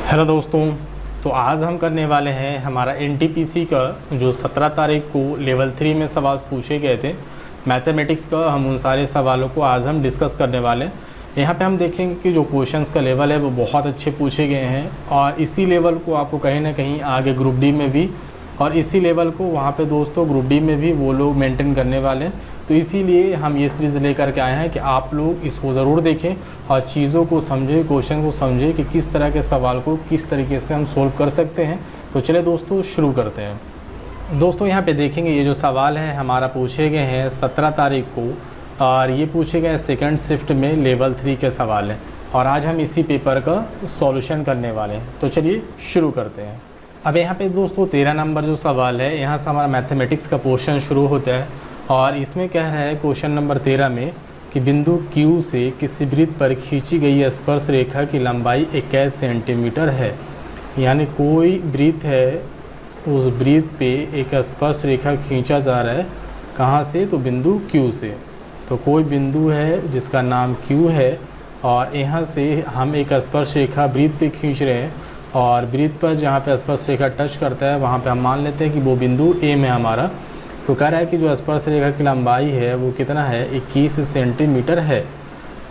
Hello दोस्तों। तो आज हम करने वाले हैं हमारा एनटीपीसी का जो 17 तारीख को लेवल 3 में सवाल पूछे गए थे मैथमेटिक्स का, हम उन सारे सवालों को आज हम डिस्कस करने वाले हैं। यहाँ पे हम देखेंगे कि जो क्वेश्चंस का लेवल है वो बहुत अच्छे पूछे गए हैं और इसी लेवल को आपको कहीं ना कहीं आगे ग्रुप डी में भी और इसी लेवल को वहाँ पे दोस्तों ग्रुप डी में भी वो लोग मेंटेन करने वाले हैं। तो इसीलिए हम ये सीरीज़ लेकर के आए हैं कि आप लोग इसको ज़रूर देखें और चीज़ों को समझें, क्वेश्चन को समझें कि किस तरह के सवाल को किस तरीके से हम सोल्व कर सकते हैं। तो चलिए दोस्तों शुरू करते हैं। दोस्तों यहाँ पे देखेंगे ये जो सवाल है हमारा पूछे गए हैं 17 तारीख को और ये पूछे गए सेकंड शिफ्ट में लेवल 3 के सवाल हैं और आज हम इसी पेपर का सॉल्यूशन करने वाले हैं। तो चलिए शुरू करते हैं। अब यहाँ पे दोस्तों 13 नंबर जो सवाल है यहाँ से हमारा मैथमेटिक्स का पोर्शन शुरू होता है और इसमें कह रहा है क्वेश्चन नंबर 13 में कि बिंदु Q से किसी वृत्त पर खींची गई स्पर्श रेखा की लंबाई 21 सेंटीमीटर है। यानी कोई वृत्त है, उस वृत्त पे एक स्पर्श रेखा खींचा जा रहा है। कहाँ से? तो बिंदु Q से। तो कोई बिंदु है जिसका नाम Q है और यहाँ से हम एक स्पर्श रेखा वृत्त पे खींच रहे हैं और वृत्त पर जहाँ पे स्पर्श रेखा टच करता है वहाँ पे हम मान लेते हैं कि वो बिंदु A में हमारा। तो कह रहा है कि जो स्पर्श रेखा की लंबाई है वो कितना है? 21 सेंटीमीटर है।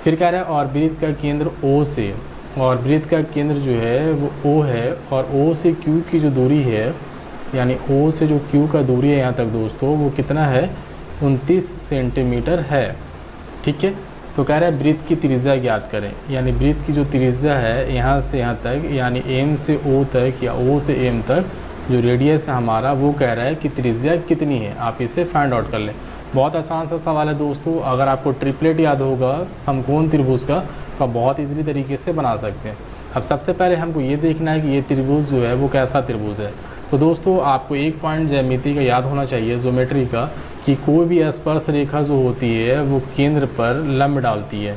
फिर कह रहा है और वृत्त का केंद्र O से, और वृत्त का केंद्र जो है वो O है और O से Q की जो दूरी है, यानी O से जो Q का दूरी है यहाँ तक दोस्तों वो कितना है? 29 सेंटीमीटर है। ठीक है। तो कह रहा है वृत्त की त्रिज्या ज्ञात करें, यानी वृत्त की जो त्रिज्या है यहाँ से यहाँ तक, यानी M से O तक या O से M तक जो रेडियस है हमारा, वो कह रहा है कि त्रिज्या कितनी है। आप इसे फाइंड आउट कर लें। बहुत आसान सा सवाल है दोस्तों। अगर आपको ट्रिपलेट याद होगा समकोण त्रिभुज का तो आप बहुत इजीली तरीके से बना सकते हैं। अब सबसे पहले हमको ये देखना है कि ये त्रिभुज जो है वो कैसा त्रिभुज है। तो दोस्तों आपको एक पॉइंट ज्यामिति का याद होना चाहिए, ज्योमेट्री का, कि कोई भी स्पर्श रेखा जो होती है वो केंद्र पर लंब डालती है।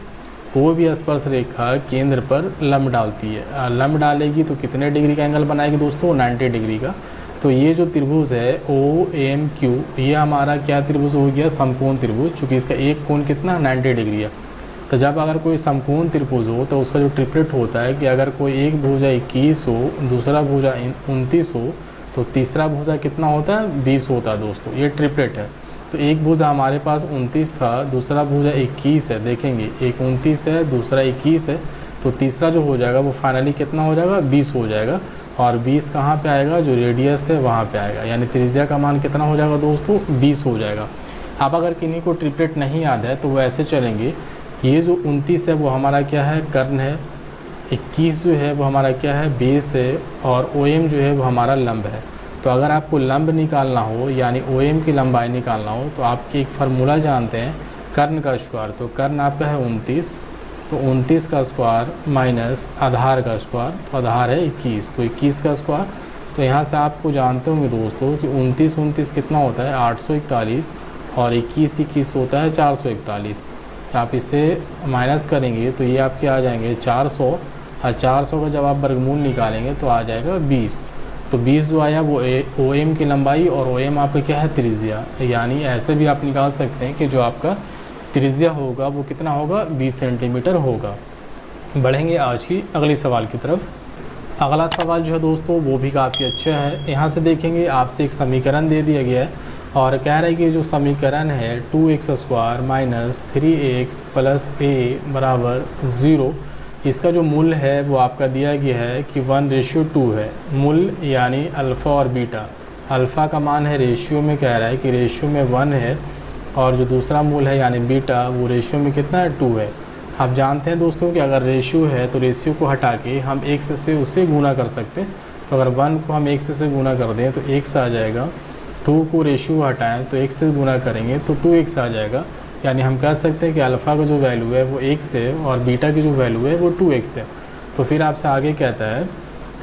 कोई भी स्पर्श रेखा केंद्र पर लंब डालती है। लंब डालेगी तो कितने डिग्री का एंगल बनाएगी दोस्तों? 90 डिग्री का। तो ये जो त्रिभुज है OMQ, ये हमारा क्या त्रिभुज हो गया? समकोण त्रिभुज। चूँकि इसका एक कोण कितना 90 डिग्री है। तो जब अगर कोई समकोण त्रिभुज हो तो उसका जो ट्रिपलेट होता है कि अगर कोई एक भुजा 21 हो, दूसरा भुजा 29 हो, तो तीसरा भुजा कितना होता है? 20 होता है दोस्तों। ये ट्रिपलेट है। तो एक भुजा हमारे पास 29 था, दूसरा भुजा 21 है। देखेंगे एक 29 है, दूसरा 21 है, तो तीसरा जो हो जाएगा वो फाइनली कितना हो जाएगा? 20 हो जाएगा। और 20 कहाँ पे आएगा? जो रेडियस है वहाँ पे आएगा। यानी त्रिज्या का मान कितना हो जाएगा दोस्तों? 20 हो जाएगा। अब अगर किन्हीं को ट्रिपलेट नहीं याद है तो वो ऐसे चलेंगे। ये जो 29 है वो हमारा क्या है? कर्ण है। 21 जो है वो हमारा क्या है? बेस है। और OM जो है वो हमारा लंब है। तो अगर आपको लंब निकालना हो यानी OM की लंबाई निकालना हो तो आपकी एक फार्मूला जानते हैं, कर्ण का स्क्वायर। तो कर्ण आपका है 29, तो 29 का स्क्वायर माइनस आधार का स्क्वायर, तो आधार है 21, तो 21 का स्क्वायर। तो यहाँ से आपको जानते होंगे दोस्तों कि 29 कितना होता है? 841 और 21 होता है 441। तो आप इसे माइनस करेंगे तो ये आपके आ जाएंगे 400 और 400 का जब आप वर्गमूल निकालेंगे तो आ जाएगा 20। तो 20 जो आया वो OM की लंबाई और OM आपका क्या है? त्रिज्या। यानी ऐसे भी आप निकाल सकते हैं कि जो आपका त्रिज्या होगा वो कितना होगा? 20 सेंटीमीटर होगा। बढ़ेंगे आज की अगली सवाल की तरफ। अगला सवाल जो है दोस्तों वो भी काफ़ी अच्छा है। यहाँ से देखेंगे आपसे एक समीकरण दे दिया गया है और कह रहा है कि जो समीकरण है 2x² minus 3x plus a बराबर 0, इसका जो मूल्य है वो आपका दिया गया है कि 1:2 है। मूल्य यानी अल्फ़ा और बीटा। अल्फ़ा का मान है रेशियो में, कह रहा है कि रेशियो में 1 है और जो दूसरा मूल्य है यानी बीटा वो रेशियो में कितना है? 2 है। आप जानते हैं दोस्तों कि अगर रेशियो है तो रेशियो को हटा के हम x से उसे गुना कर सकते हैं। तो अगर 1 को हम x से गुना कर दें तो x आ जाएगा। 2 को रेशियो हटाएँ तो x से गुना करेंगे तो 2x आ जाएगा। यानी हम कह सकते हैं कि अल्फ़ा का जो वैल्यू है वो x है और बीटा की जो वैल्यू है वो 2x है। तो फिर आपसे आगे कहता है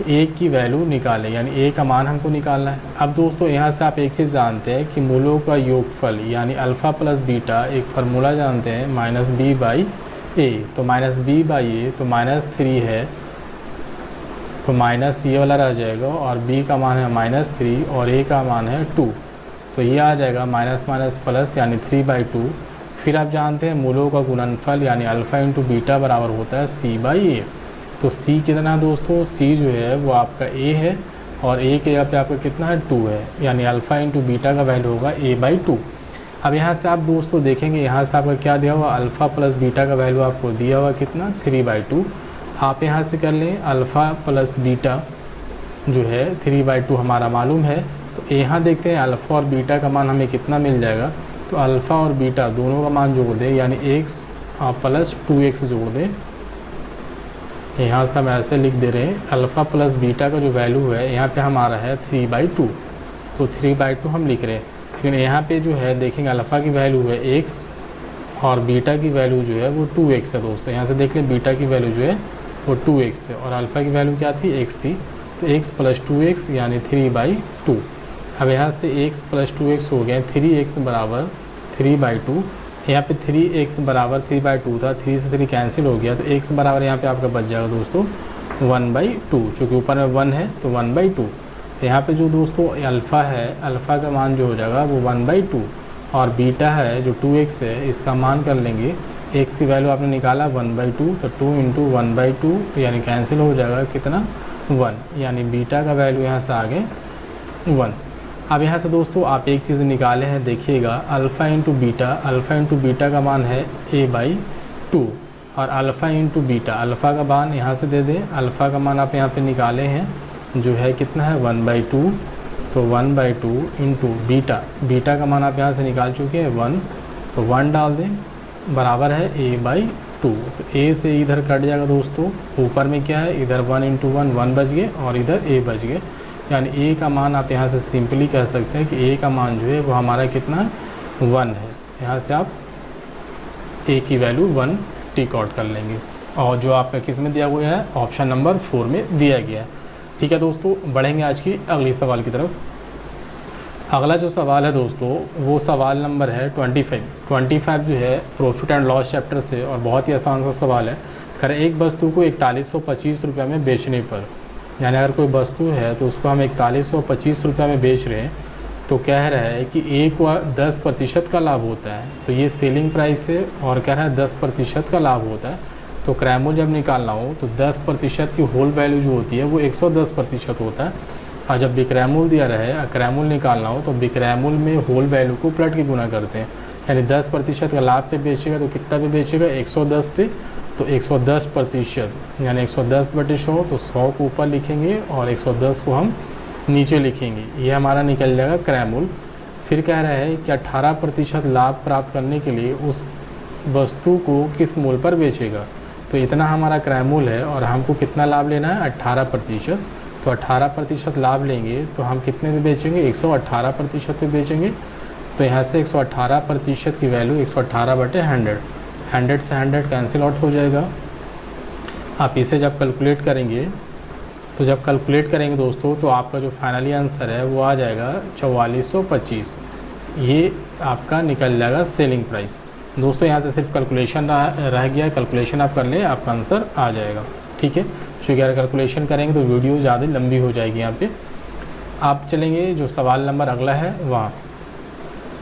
a की वैल्यू निकालें, यानी a का मान हमको निकालना है। अब दोस्तों यहाँ से आप एक चीज़ जानते हैं कि मूलों का योगफल यानी अल्फ़ा प्लस बीटा एक फार्मूला जानते हैं -b/a। तो -b/a तो -3 है, तो माइनस ये वाला रह जाएगा और b का मान है -3 और a का मान है 2। तो ये आ जाएगा माइनस माइनस प्लस यानी 3/2। फिर आप जानते हैं मूलों का गुणनफल यानी अल्फ़ा इंटू बीटा बराबर होता है c/a। तो सी कितना है दोस्तों, सी जो है वो आपका ए है और ए के यहाँ पे आपका कितना है 2 है, यानी अल्फ़ा इंटू बीटा का वैल्यू होगा a/2। अब यहाँ से आप दोस्तों देखेंगे यहाँ से आपका क्या दिया हुआ, अल्फ़ा प्लस बीटा का वैल्यू आपको दिया हुआ कितना 3/2। आप यहाँ से कर लें अल्फ़ा प्लस बीटा जो है 3/2 हमारा मालूम है। तो यहाँ देखते हैं अल्फ़ा और बीटा का मान हमें कितना मिल जाएगा। तो अल्फ़ा और बीटा दोनों का मान जोड़ दें, यानी x प्लस 2x जोड़ दें। यहाँ से हम ऐसे लिख दे रहे हैं अल्फ़ा प्लस बीटा का जो वैल्यू है यहाँ पे हमारा है 3/2, तो 3/2 हम लिख रहे हैं। लेकिन यहाँ पे जो है देखेंगे अल्फ़ा की वैल्यू है x और बीटा की वैल्यू जो है वो 2x है दोस्तों। यहाँ से देख लें बीटा की वैल्यू जो है वो 2x है और अल्फ़ा की वैल्यू क्या थी, x थी। तो x प्लस 2x यानी 3/2। अब यहाँ से x प्लस 2x हो गया, 3x बराबर 3/2। यहाँ पे 3x बराबर 3/2 था, 3 से 3 कैंसिल हो गया, तो x बराबर यहाँ पे आपका बच जाएगा दोस्तों 1/2। चूँकि ऊपर में 1 है तो 1/2। तो यहाँ पे जो दोस्तों अल्फ़ा है, अल्फ़ा का मान जो हो जाएगा वो 1/2 और बीटा है जो 2x है, इसका मान कर लेंगे। x की वैल्यू आपने निकाला 1/2, तो 2 इंटू 1/2 यानी कैंसिल हो जाएगा कितना 1, यानी बीटा का वैल्यू यहाँ से आ गए 1। अब यहाँ से दोस्तों आप एक चीज़ निकाले हैं, देखिएगा अल्फ़ा इंटू बीटा का मान है a/2 और अल्फ़ा इंटू बीटा, अल्फ़ा का मान यहाँ से दे दें। अल्फ़ा का मान आप यहाँ पे निकाले हैं जो है कितना है 1/2, तो 1/2 इंटू बीटा का मान आप यहाँ से निकाल चुके हैं 1, तो 1 डाल दें बराबर है a/2। तो a से इधर कट जाएगा दोस्तों, ऊपर में क्या है इधर 1 इंटू 1 बच गए और इधर a बच गए, यानी a का मान आप यहाँ से सिंपली कह सकते हैं कि a का मान जो है वो हमारा कितना 1 है। यहाँ से आप a की वैल्यू 1 टिक आउट कर लेंगे और जो आपका किस में दिया हुआ है, ऑप्शन नंबर 4 में दिया गया है। ठीक है दोस्तों, बढ़ेंगे आज की अगली सवाल की तरफ। अगला जो सवाल है दोस्तों वो सवाल नंबर है 25 जो है प्रॉफिट एंड लॉस चैप्टर से और बहुत ही आसान सा सवाल है। खैर एक वस्तु को 4125 रुपये में बेचने पर, यानी अगर कोई वस्तु है तो उसको हम 4125 रुपये में बेच रहे हैं, तो कह रहा है कि ए को 10% का लाभ होता है। तो ये सेलिंग प्राइस है और कह रहा है 10% का लाभ होता है। तो क्रैमूल जब निकालना हो तो 10% की होल वैल्यू जो होती है वो 110% होता है। और जब बिक्रैमूल दिया रहे, क्रैमूल निकालना हो तो बिक्रैमूल में होल वैल्यू को पलट के गुना करते हैं, यानी 10% का लाभ पे बेचेगा तो कितना पे बेचेगा 110 पे, तो 110% यानी 110/100, तो 100 को ऊपर लिखेंगे और 110 को हम नीचे लिखेंगे, ये हमारा निकल जाएगा क्रैमूल। फिर कह रहा है कि 18% लाभ प्राप्त करने के लिए उस वस्तु को किस मूल्य पर बेचेगा। तो इतना हमारा क्रैमूल है और हमको कितना लाभ लेना है 18%, तो 18% लाभ लेंगे तो हम कितने पे बेचेंगे 118% पे बेचेंगे। तो यहाँ से 118% की वैल्यू 118/100, 100 से 100 कैंसिल आउट हो जाएगा। आप इसे जब कैलकुलेट करेंगे दोस्तों तो आपका जो फाइनली आंसर है वो आ जाएगा 4425। ये आपका निकल जाएगा सेलिंग प्राइस। दोस्तों यहाँ से सिर्फ कैलकुलेशन रह गया, कैलकुलेशन आप कर लें आपका आंसर आ जाएगा। ठीक है, क्योंकि अगर कैलकुलेशन करेंगे तो वीडियो ज़्यादा लंबी हो जाएगी। यहाँ पे आप चलेंगे जो सवाल नंबर अगला है वहाँ।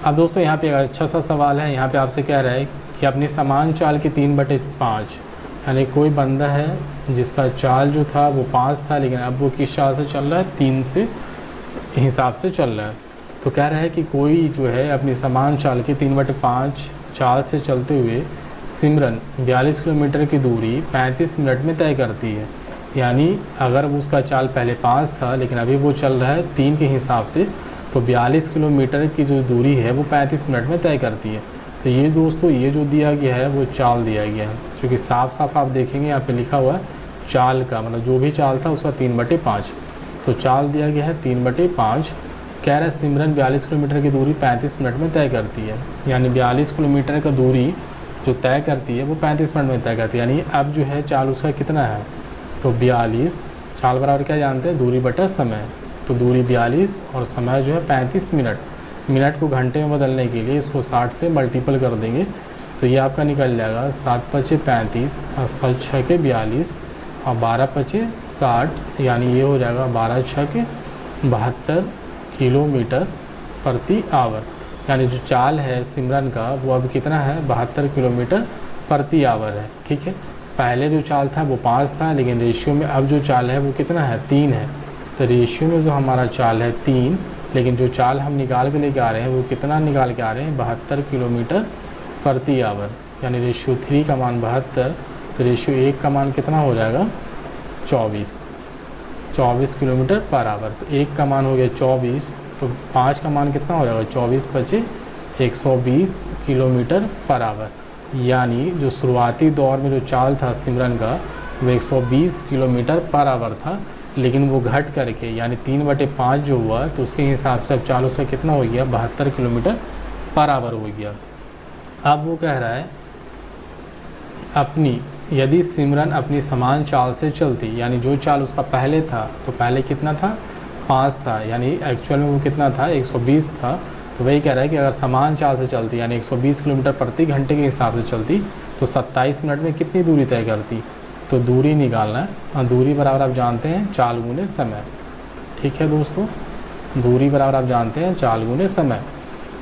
अब दोस्तों यहाँ पे एक अच्छा सा सवाल है, यहाँ पे आपसे कह रहा है कि अपनी समान चाल के 3/5, यानी कोई बंदा है जिसका चाल जो था वो 5 था, लेकिन अब वो किस चाल से चल रहा है 3 से हिसाब से चल रहा है। तो कह रहा है कि कोई जो है अपनी समान चाल के 3/5 चाल से चलते हुए सिमरन 42 किलोमीटर की दूरी 35 मिनट में तय करती है। यानी अगर उसका चाल पहले 5 था लेकिन अभी वो चल रहा है 3 के हिसाब से, तो 42 किलोमीटर की जो दूरी है वो 35 मिनट में तय करती है। तो ये दोस्तों ये जो दिया गया है वो चाल दिया गया है, क्योंकि साफ साफ आप देखेंगे यहाँ पे लिखा हुआ है चाल का, मतलब जो भी चाल था उसका 3/5। तो चाल दिया गया है 3/5। कह रहा है सिमरन 42 किलोमीटर की दूरी 35 मिनट में तय करती है, यानी 42 किलोमीटर का दूरी जो तय करती है वो 35 मिनट में तय करती है। यानी अब जो है चाल उसका कितना है, तो 42, चाल बराबर क्या जानते हैं दूरी बटा समय, तो दूरी 42 और समय जो है 35 मिनट। मिनट को घंटे में बदलने के लिए इसको 60 से मल्टीपल कर देंगे, तो ये आपका निकल जाएगा 7×5 = 35 और 7×6 = 42 और 12×5 = 60, यानी ये हो जाएगा 12×6 = 72 किलोमीटर प्रति आवर। यानी जो चाल है सिमरन का वो अब कितना है 72 किलोमीटर प्रति आवर है। ठीक है, पहले जो चाल था वो 5 था, लेकिन रेशियो में अब जो चाल है वो कितना है, 3 है। तो रेशियो में जो हमारा चाल है 3, लेकिन जो चाल हम निकाल के लेके आ रहे हैं वो कितना निकाल के आ रहे हैं, 72 किलोमीटर प्रति आवर। यानी रेशियो 3 का मान 72, तो रेशियो 1 का मान कितना हो जाएगा, 24 किलोमीटर पर आवर। तो 1 का मान हो गया 24, तो 5 का मान कितना हो जाएगा, 24 × 120 किलोमीटर पर आवर। यानी जो शुरुआती दौर में जो चाल था सिमरन का वो 120 किलोमीटर पर आवर था, लेकिन वो घट करके यानी 3/5 जो हुआ तो उसके हिसाब से अब चाल उसका कितना हो गया, 72 किलोमीटर पर आवर हो गया। अब वो कह रहा है यदि सिमरन अपनी समान चाल से चलती, यानी जो चाल उसका पहले था, तो पहले कितना था, 5 था, यानी एक्चुअल में वो कितना था, 120 था। तो वही कह रहा है कि अगर समान चाल से चलती यानी 120 किलोमीटर प्रति घंटे के हिसाब से चलती तो 27 मिनट में कितनी दूरी तय करती। तो दूरी निकालना है, और दूरी बराबर आप जानते हैं चाल गुने समय। ठीक है दोस्तों, दूरी बराबर आप जानते हैं चाल गुने समय।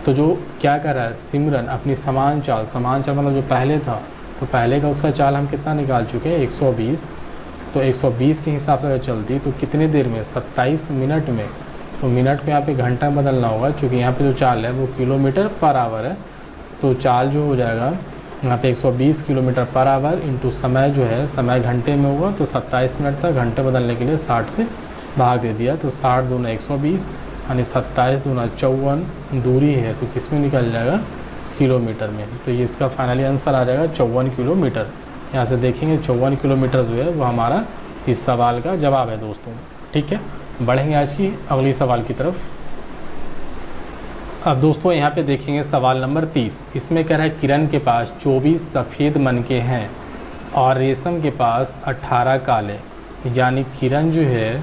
तो जो क्या कर रहा है सिमरन अपनी समान चाल मतलब जो पहले था, तो पहले का उसका चाल हम कितना निकाल चुके हैं, 120। तो 120 के हिसाब से अगर चलती तो कितने देर में, 27 मिनट में। तो मिनट में यहाँ पे घंटा बदलना होगा, क्योंकि यहाँ पे जो चाल है वो किलोमीटर पर आवर है। तो चाल जो हो जाएगा यहाँ पे 120 किलोमीटर पर आवर इंटू समय जो है, समय घंटे में होगा, तो 27 मिनट तक घंटे बदलने के लिए 60 से भाग दे दिया। तो 60 दूना 120 यानी 27 दूना 54 दूरी है, तो किस में निकल जाएगा, किलोमीटर में। तो ये इसका फाइनली आंसर आ जाएगा 54 किलोमीटर। यहाँ से देखेंगे 54 किलोमीटर जो है वो हमारा इस सवाल का जवाब है दोस्तों। ठीक है, बढ़ेंगे आज की अगली सवाल की तरफ। अब दोस्तों यहाँ पे देखेंगे सवाल नंबर 30। इसमें कह रहा है किरण के पास 24 सफ़ेद मनके हैं और रेशम के पास 18 काले। यानी किरण जो है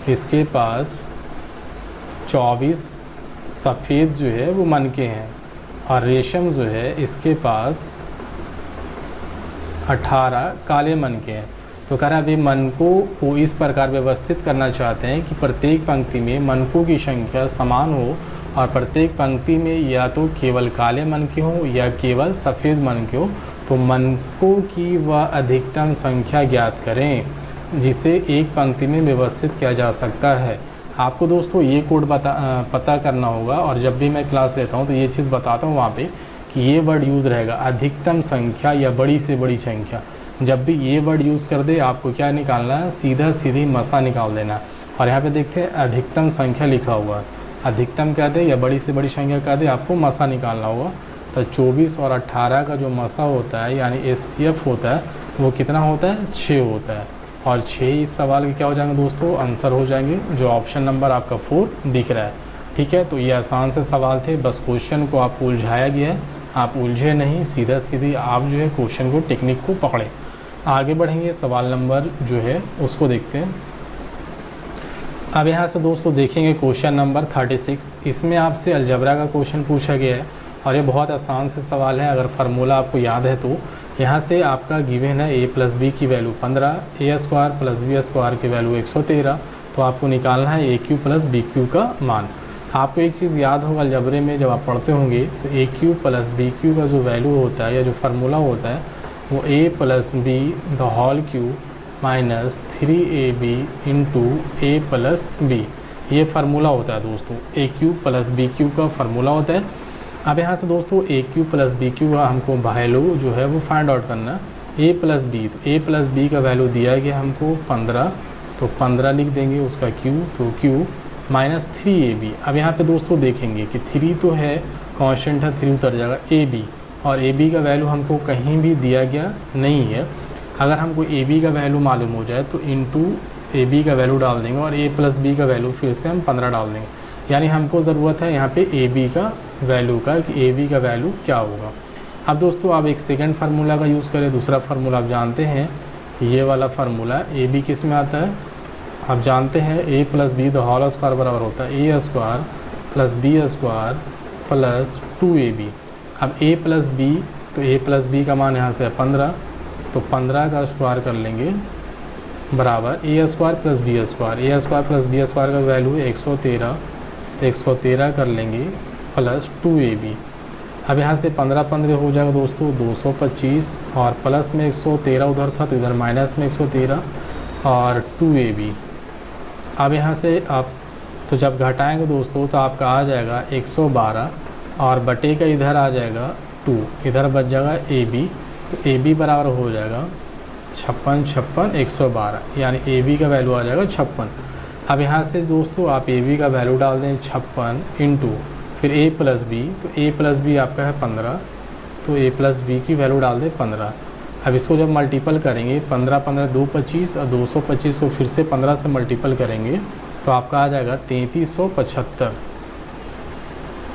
इसके पास 24 सफ़ेद जो है वो मनके हैं और रेशम जो है इसके पास 18 काले मनके हैं। तो कह रहा है अभी मनकों को इस प्रकार व्यवस्थित करना चाहते हैं कि प्रत्येक पंक्ति में मनकों की संख्या समान हो और प्रत्येक पंक्ति में या तो केवल काले मनके हो या केवल सफ़ेद मनके हो। तो मनकों की वह अधिकतम संख्या ज्ञात करें जिसे एक पंक्ति में व्यवस्थित किया जा सकता है। आपको दोस्तों ये कोड पता करना होगा, और जब भी मैं क्लास लेता हूँ तो ये चीज़ बताता हूँ वहाँ पे कि ये वर्ड यूज़ रहेगा अधिकतम संख्या या बड़ी से बड़ी संख्या। जब भी ये वर्ड यूज़ कर दे आपको क्या निकालना है, सीधी मसा निकाल देना। और यहाँ पे देखते हैं अधिकतम संख्या लिखा हुआ, अधिकतम क्या दे या बड़ी से बड़ी संख्या क्या दे, आपको मसा निकालना होगा। तो 24 और 18 का जो मसा होता है यानी HCF होता है तो वो कितना होता है, 6 होता है। और 6 इस सवाल के क्या हो जाएंगे दोस्तों, आंसर हो जाएंगे, जो ऑप्शन नंबर आपका 4 दिख रहा है। ठीक है, तो ये आसान से सवाल थे, बस क्वेश्चन को आपको उलझाया गया है, आप उलझे नहीं, सीधी आप जो है क्वेश्चन को टेक्निक को पकड़ें। आगे बढ़ेंगे, सवाल नंबर जो है उसको देखते हैं। अब यहाँ से दोस्तों देखेंगे क्वेश्चन नंबर 36। इसमें आपसे अलजबरा का क्वेश्चन पूछा गया है और ये बहुत आसान से सवाल है। अगर फार्मूला आपको याद है तो यहाँ से आपका गिवन है a + b की वैल्यू 15, a² + b² की वैल्यू 113। तो आपको निकालना है AQ + BQ का मान। आपको एक चीज़ याद होगा अलजबरे में जब आप पढ़ते होंगे तो AQ + BQ का जो वैल्यू होता है या जो फार्मूला होता है वो a + b the whole cube minus 3ab into a + b, ये फार्मूला होता है दोस्तों। AQ + BQ का फार्मूला होता है। अब यहाँ से दोस्तों AQ + BQ का हमको वैल्यू जो है वो फाइंड आउट करना। a + b, तो a + b का वैल्यू दिया गया हमको 15, तो 15 लिख देंगे उसका q, तो q माइनस 3ab। अब यहाँ पे दोस्तों देखेंगे कि 3 तो है कांस्टेंट है, 3 उतर जाएगा ab, और ab का वैल्यू हमको कहीं भी दिया गया नहीं है। अगर हमको ab का वैल्यू मालूम हो जाए तो इंटू ab का वैल्यू डाल देंगे और a + b का वैल्यू फिर से हम 15 डाल देंगे। यानी हमको ज़रूरत है यहाँ पे ab का वैल्यू का कि ab का वैल्यू क्या होगा। अब दोस्तों आप एक सेकंड फार्मूला का यूज़ करें। दूसरा फार्मूला आप जानते हैं, ये वाला फार्मूला ab किस में आता है, आप जानते हैं a + b the whole square बराबर होता है a² + b² + 2ab। अब a + b, तो a + b का मान यहाँ से है 15, तो 15 का स्क्वायर कर लेंगे बराबर a² + b², a² + b² का वैल्यू है 113, तो 113 कर लेंगे प्लस 2ab। अब यहाँ से 15 हो जाएगा दोस्तों 225 और प्लस में 113 उधर था तो इधर माइनस में 113 और 2ab। अब यहाँ से आप तो जब घटाएंगे दोस्तों तो आपका आ जाएगा 112 और बटे का इधर आ जाएगा 2, इधर बच जाएगा ab, तो ab बराबर हो जाएगा 56 112, यानी ab का वैल्यू आ जाएगा 56। अब यहाँ से दोस्तों आप ab का वैल्यू डाल दें 56 इंटू फिर a प्लस बी, तो a प्लस बी आपका है 15, तो a प्लस बी की वैल्यू डाल दें 15। अब इसको जब मल्टीपल करेंगे 15 15 2 25 और 225 को फिर से 15 से मल्टीपल करेंगे तो आपका आ जाएगा 3375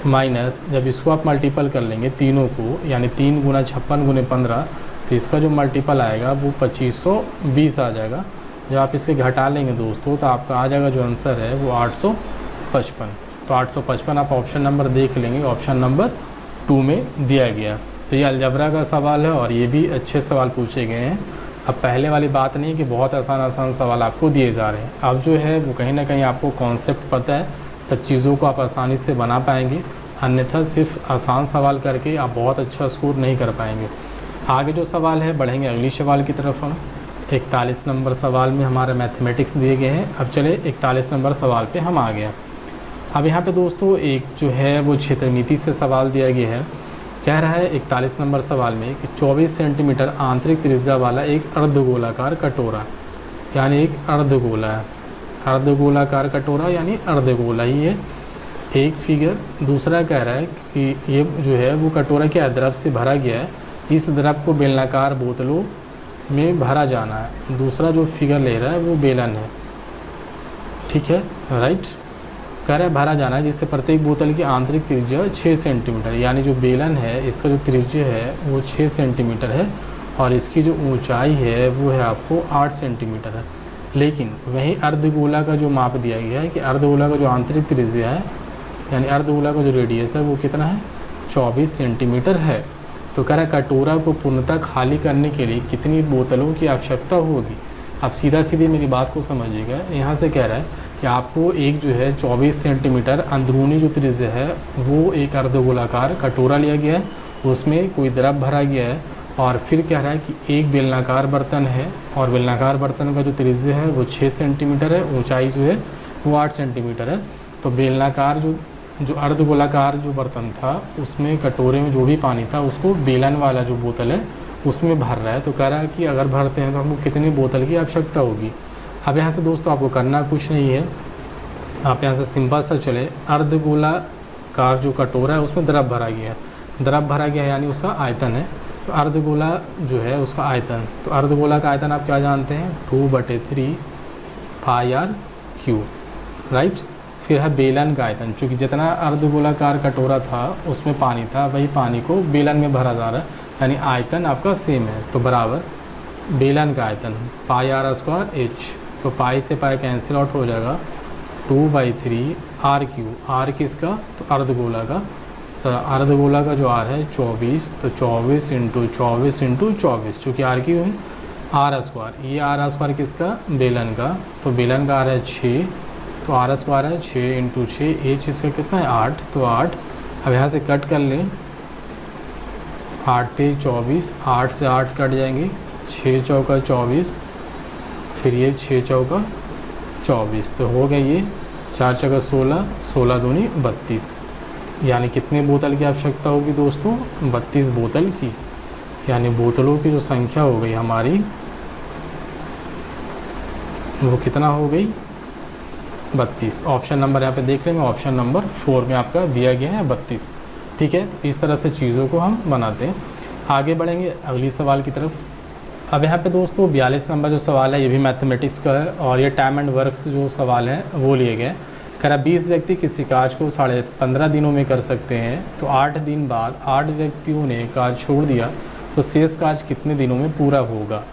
माइनस, जब इसको आप मल्टीपल कर लेंगे तीनों को, यानी 3 गुना 56 गुने 15, तो इसका जो मल्टीपल आएगा वो 2520 आ जाएगा। जब आप इसके घटा लेंगे दोस्तों तो आपका आ जाएगा जो आंसर है वो 855। तो 855 आप ऑप्शन नंबर देख लेंगे, ऑप्शन नंबर 2 में दिया गया। तो ये अलजबरा का सवाल है और ये भी अच्छे सवाल पूछे गए हैं। अब पहले वाली बात नहीं कि बहुत आसान सवाल आपको दिए जा रहे हैं, अब जो है वो कहीं ना कहीं आपको कॉन्सेप्ट पता है तब चीज़ों को आप आसानी से बना पाएंगे, अन्यथा सिर्फ आसान सवाल करके आप बहुत अच्छा स्कोर नहीं कर पाएंगे। आगे जो सवाल है बढ़ेंगे अगली सवाल की तरफ हम। 41 नंबर सवाल में हमारे मैथमेटिक्स दिए गए हैं। अब चले 41 नंबर सवाल पे हम आ गए। अब यहाँ पे दोस्तों एक जो है वो क्षेत्रमिति से सवाल दिया गया है। कह रहा है 41 नंबर सवाल में कि 24 सेंटीमीटर आंतरिक त्रिज्या वाला एक अर्धगोलाकार कटोरा, यानी एक अर्धगोला है, अर्धगोलाकार कटोरा यानी अर्धगोला ही है एक फिगर। दूसरा कह रहा है कि ये जो है वो कटोरा क्या द्रव से भरा गया है, इस द्रव को बेलनाकार बोतलों में भरा जाना है। दूसरा जो फिगर ले रहा है वो बेलन है, ठीक है, राइट। कह रहा है भरा जाना है जिससे प्रत्येक बोतल की आंतरिक त्रिज्या 6 सेंटीमीटर, यानी जो बेलन है इसका जो त्रिज्या है वो 6 सेंटीमीटर है और इसकी जो ऊंचाई है वो है आपको 8 सेंटीमीटर है। लेकिन वहीं अर्धगोला का जो माप दिया गया है कि अर्धगोला का जो आंतरिक त्रिज्या है यानी अर्धगोला का जो रेडियस है वो कितना है 24 सेंटीमीटर है। तो कह रहा है कटोरा को पूर्णतः खाली करने के लिए कितनी बोतलों की आवश्यकता होगी। आप सीधा सीधे मेरी बात को समझिएगा। यहाँ से कह रहा है कि आपको एक जो है 24 सेंटीमीटर अंदरूनी जो त्रिज्या है वो एक अर्धगोलाकार कटोरा लिया गया है, उसमें कोई द्रव भरा गया है और फिर कह रहा है कि एक बेलनाकार बर्तन है और बेलनाकार बर्तन का जो त्रिज्या है वो 6 सेंटीमीटर है, ऊंचाई जो है वो 8 सेंटीमीटर है। तो बेलनाकार जो अर्धगोलाकार जो बर्तन था उसमें कटोरे में जो भी पानी था उसको बेलन वाला जो बोतल है उसमें भर रहा है। तो कह रहा है कि अगर भरते हैं तो हमको कितनी बोतल की आवश्यकता होगी। अब यहाँ से दोस्तों आपको करना कुछ नहीं है, आप यहाँ से सिंपल सा चले। अर्धगोलाकार जो कटोरा है उसमें द्रव भरा गया है, द्रव भरा गया है यानी उसका आयतन है। तो अर्धगोला जो है उसका आयतन, तो अर्धगोला का आयतन आप क्या जानते हैं 2/3 πr³, राइट। फिर है बेलन का आयतन, चूँकि जितना अर्धगोलाकार कटोरा था उसमें पानी था वही पानी को बेलन में भरा जा रहा है, यानी आयतन आपका सेम है। तो बराबर बेलन का आयतन πr²h, तो पाई से पाई कैंसिल आउट हो जाएगा 2/3 r³। r किसका, तो अर्धगोला का। तो अर्धगोला का जो r है 24, तो 24 × 24 × 24, चूँकि r³ है r²। ये r² किसका, बेलन का। तो बेलन का r है 6, तो r² है 6 × 6, h इसका कितना है 8, तो 8। अब यहाँ से कट कर लें, 8 × 24, 8 से 8 कट जाएंगे, 6 चौका 24, फिर ये 6 चौका 24, तो हो गए ये 4 चौका 16, 16 दूनी 32, यानी कितनी बोतल की आवश्यकता होगी दोस्तों 32 बोतल की, यानी बोतलों की जो संख्या हो गई हमारी वो कितना हो गई 32। ऑप्शन नंबर यहाँ पे देख लेंगे, ऑप्शन नंबर 4 में आपका दिया गया है 32, ठीक है। तो इस तरह से चीज़ों को हम बनाते हैं। आगे बढ़ेंगे अगली सवाल की तरफ। अब यहाँ पे दोस्तों 42 नंबर जो सवाल है ये भी मैथमेटिक्स का है और ये टाइम एंड वर्क्स जो सवाल है वो लिए गए। कह रहा 20 व्यक्ति किसी कार्य को 15.5 दिनों में कर सकते हैं, तो 8 दिन बाद 8 व्यक्तियों ने कार्य छोड़ दिया तो शेष कार्य कितने दिनों में पूरा होगा।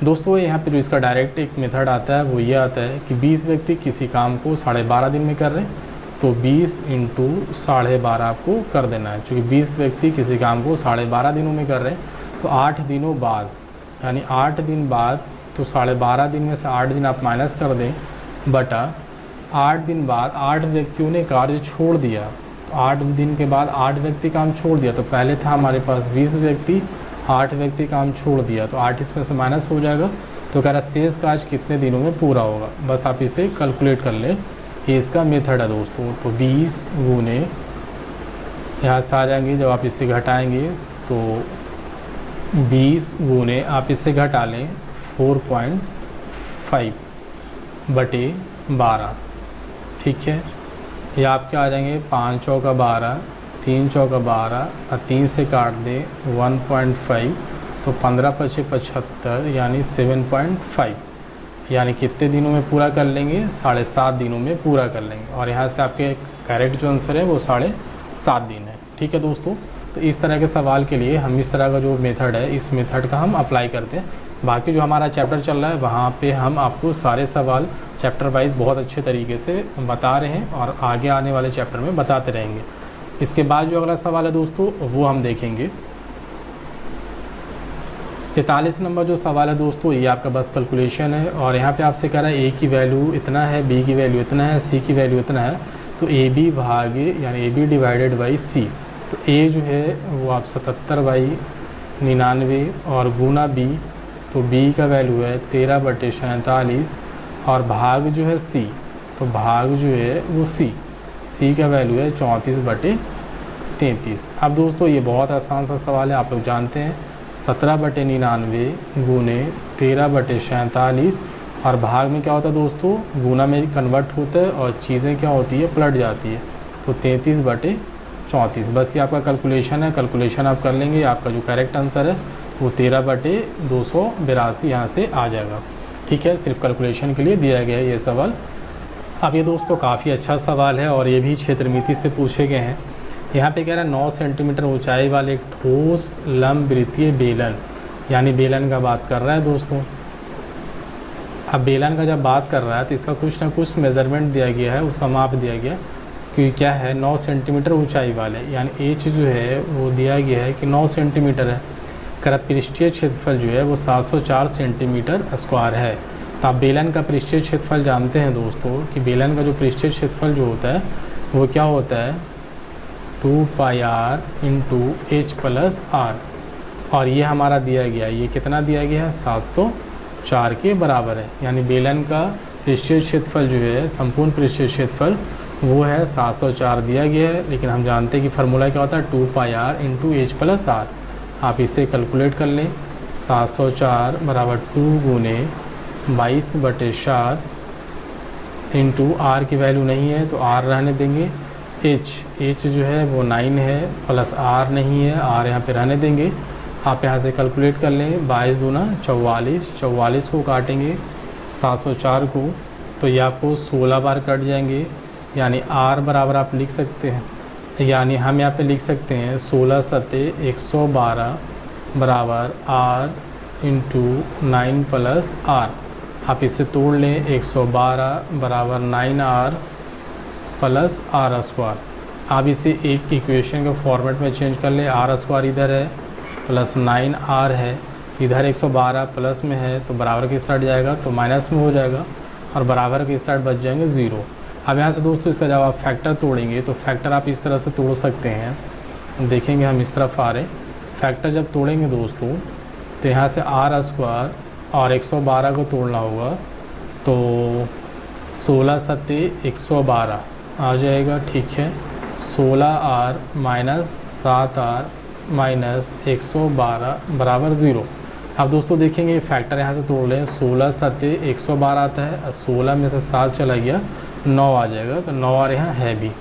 दोस्तों यहाँ पे जो इसका डायरेक्ट एक मेथड आता है वो ये आता है कि 20 व्यक्ति किसी काम को 12.5 दिन में कर रहे हैं, तो 20 × 12.5 आपको कर देना है। चूँकि 20 व्यक्ति किसी काम को 12.5 दिनों में कर रहे हैं तो 8 दिनों बाद, यानी 8 दिन बाद, तो 12.5 दिन में से 8 दिन आप माइनस कर दें बटा 8 दिन बाद 8 व्यक्तियों ने कार्य छोड़ दिया, तो तो 8 दिन के बाद 8 व्यक्ति काम छोड़ दिया, तो पहले था हमारे पास 20 व्यक्ति, 8 व्यक्ति काम छोड़ दिया, तो 8 इसमें से माइनस हो जाएगा। तो कह रहा शेष कार्य कितने दिनों में पूरा होगा, बस आप इसे कैलकुलेट कर लें, ये इसका मेथड है दोस्तों। तो 20 गुने यहाँ से आ जाएंगे, जब आप इसे घटाएंगे तो 20 गुने आप इसे घटा लें 4.5 बटे 12, ठीक है। ये आपके आ जाएंगे 5 चौका 12, 3 चौका 12 और 3 से काट दें 1.5, तो 15 पचे 75 यानी 7.5, यानी कितने दिनों में पूरा कर लेंगे, 7.5 दिनों में पूरा कर लेंगे। और यहाँ से आपके करेक्ट जो आंसर है वो 7.5 दिन है, ठीक है दोस्तों। तो इस तरह के सवाल के लिए हम इस तरह का जो मेथड है, इस मेथड का हम अप्लाई करते हैं। बाकी जो हमारा चैप्टर चल रहा है वहाँ पे हम आपको सारे सवाल चैप्टर वाइज बहुत अच्छे तरीके से बता रहे हैं और आगे आने वाले चैप्टर में बताते रहेंगे। इसके बाद जो अगला सवाल है दोस्तों वो हम देखेंगे। 43 नंबर जो सवाल है दोस्तों, ये आपका बस कैलकुलेशन है और यहाँ पे आपसे कह रहा है ए की वैल्यू इतना है, बी की वैल्यू इतना है, सी की वैल्यू इतना है, तो ए बी भागे यानी ए बी डिवाइडेड बाई सी। तो ए जो है वो आप 77/99 और गुना बी, तो बी का वैल्यू है 13/47 और भाग जो है सी, तो भाग जो है वो सी का वैल्यू है 34/33। अब दोस्तों ये बहुत आसान सा सवाल है, आप लोग जानते हैं 17/99 गुने 13/47 और भाग में क्या होता है दोस्तों, गुना में कन्वर्ट होता है और चीज़ें क्या होती है पलट जाती है, तो 33/34। बस ये आपका कैलकुलेशन है, कैलकुलेशन आप कर लेंगे, आपका जो करेक्ट आंसर है वो 13/282 यहाँ से आ जाएगा, ठीक है। सिर्फ कैलकुलेशन के लिए दिया गया है ये सवाल। अब ये दोस्तों काफ़ी अच्छा सवाल है और ये भी क्षेत्रमिति से पूछे गए हैं। यहाँ पे कह रहा है 9 सेंटीमीटर ऊंचाई वाले एक ठोस लंबवृत्तीय बेलन, यानी बेलन का बात कर रहा है दोस्तों। अब बेलन का जब बात कर रहा है तो इसका कुछ ना कुछ मेज़रमेंट दिया गया है, उसका माप दिया गया कि क्या है 9 सेंटीमीटर ऊंचाई वाले, यानी एच जो है वो दिया गया है कि 9 सेंटीमीटर है। कर पृष्ठीय क्षेत्रफल जो है वो 704 सेंटीमीटर स्क्वायर है। तो आप बेलन का पृष्ठीय क्षेत्रफल जानते हैं दोस्तों कि बेलन का जो पृष्ठीय क्षेत्रफल जो होता है वो क्या होता है 2πr × h+r, और ये हमारा दिया गया, ये कितना दिया गया है 704 के बराबर है। यानी बेलन का पृष्ठीय क्षेत्रफल जो है, संपूर्ण पृष्ठीय क्षेत्रफल वो है 704 दिया गया है, लेकिन हम जानते हैं कि फार्मूला क्या होता है 2πr × h+r। आप इसे कैलकुलेट कर लें, 704 बराबर 2 गुने 22/7 इंटू आर की वैल्यू नहीं है तो आर रहने देंगे, एच जो है वो 9 है प्लस आर नहीं है, आर यहाँ पे रहने देंगे। आप यहाँ से कैलकुलेट कर लें, 22 दूना 44, 44 को काटेंगे 704 को तो ये आपको 16 बार कट जाएंगे, यानी आर बराबर आप लिख सकते हैं, यानी हम यहाँ पे लिख सकते हैं 16 सत्ते 112 बराबर आर इंटू 9 प्लस आर। आप इसे तोड़ लें, 112 बराबर 9r प्लस आर स्क्वायर। आप इसे एक इक्वेशन के फॉर्मेट में चेंज कर लें, आर स्क्वायर इधर है प्लस 9r है, इधर 112 प्लस में है तो बराबर के साइड जाएगा तो माइनस में हो जाएगा और बराबर के साइड बच जाएंगे 0। अब यहाँ से दोस्तों इसका जब आप फैक्टर तोड़ेंगे तो फैक्टर आप इस तरह से तोड़ सकते हैं, देखेंगे हम इस तरफ आ रहे। फैक्टर जब तोड़ेंगे दोस्तों तो यहाँ से आर स्क्वायर और 112 को तोड़ना होगा, तो 16 सत्ते 112 आ जाएगा, ठीक है। 16r माइनस 7r माइनस 112 बराबर 0। अब दोस्तों देखेंगे फैक्टर यहाँ से तोड़ लें, 16 सत्ते 112 आता है, 16 में से 7 चला गया 9 आ जाएगा, तो 9r यहाँ है भी।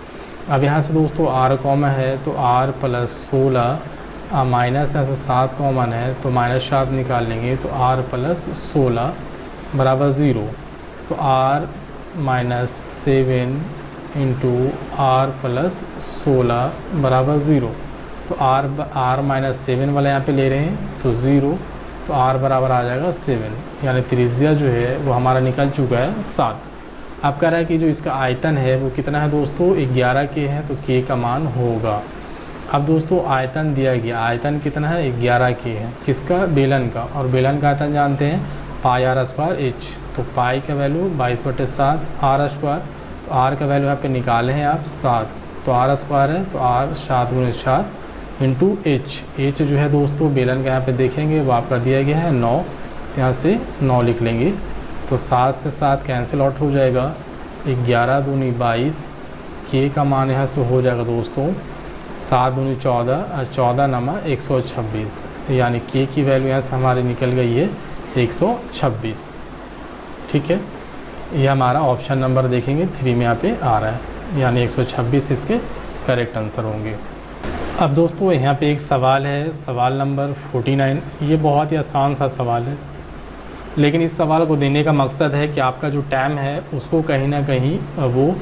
अब यहाँ से दोस्तों r कॉमन है तो r प्लस 16 माइनस यहाँ से 7 कॉमन है तो -7 निकाल लेंगे तो r प्लस 16 बराबर 0, तो r minus 7 into r plus 16 बराबर 0। तो r माइनस 7 वाला यहाँ पे ले रहे हैं तो 0, तो r बराबर आ जाएगा 7, यानी त्रिज्या जो है वो हमारा निकल चुका है 7। अब कह रहा है कि जो इसका आयतन है वो कितना है दोस्तों 11 के है, तो k का मान होगा। अब दोस्तों आयतन दिया गया, आयतन कितना है 11 के है, किसका बेलन का, और बेलन का आयतन जानते हैं πr स्क्वायर h, तो पाई का वैल्यू 22/7 r स्क्वायर, तो r का वैल्यू यहाँ पे निकाले हैं आप 7, तो आर स्क्वायर है तो आर 7 गुणे 4 इंटू एच जो है दोस्तों बेलन का यहाँ पे देखेंगे वो आपका दिया गया है 9, तो यहाँ से 9 लिख लेंगे। तो 7 से 7 कैंसिल आउट हो जाएगा, 11 दूनी 22, के का मान यहाँ से हो जाएगा दोस्तों 7 दूनी 14 और 14 नमा 126, यानी के की वैल्यू यहाँ से हमारी निकल गई है 126। ठीक है, ये हमारा ऑप्शन नंबर देखेंगे 3 में यहाँ पे आ रहा है, यानी 126 इसके करेक्ट आंसर होंगे। अब दोस्तों यहाँ पे एक सवाल है, सवाल नंबर 49। ये बहुत ही आसान सा सवाल है, लेकिन इस सवाल को देने का मकसद है कि आपका जो टाइम है उसको कहीं ना कहीं वो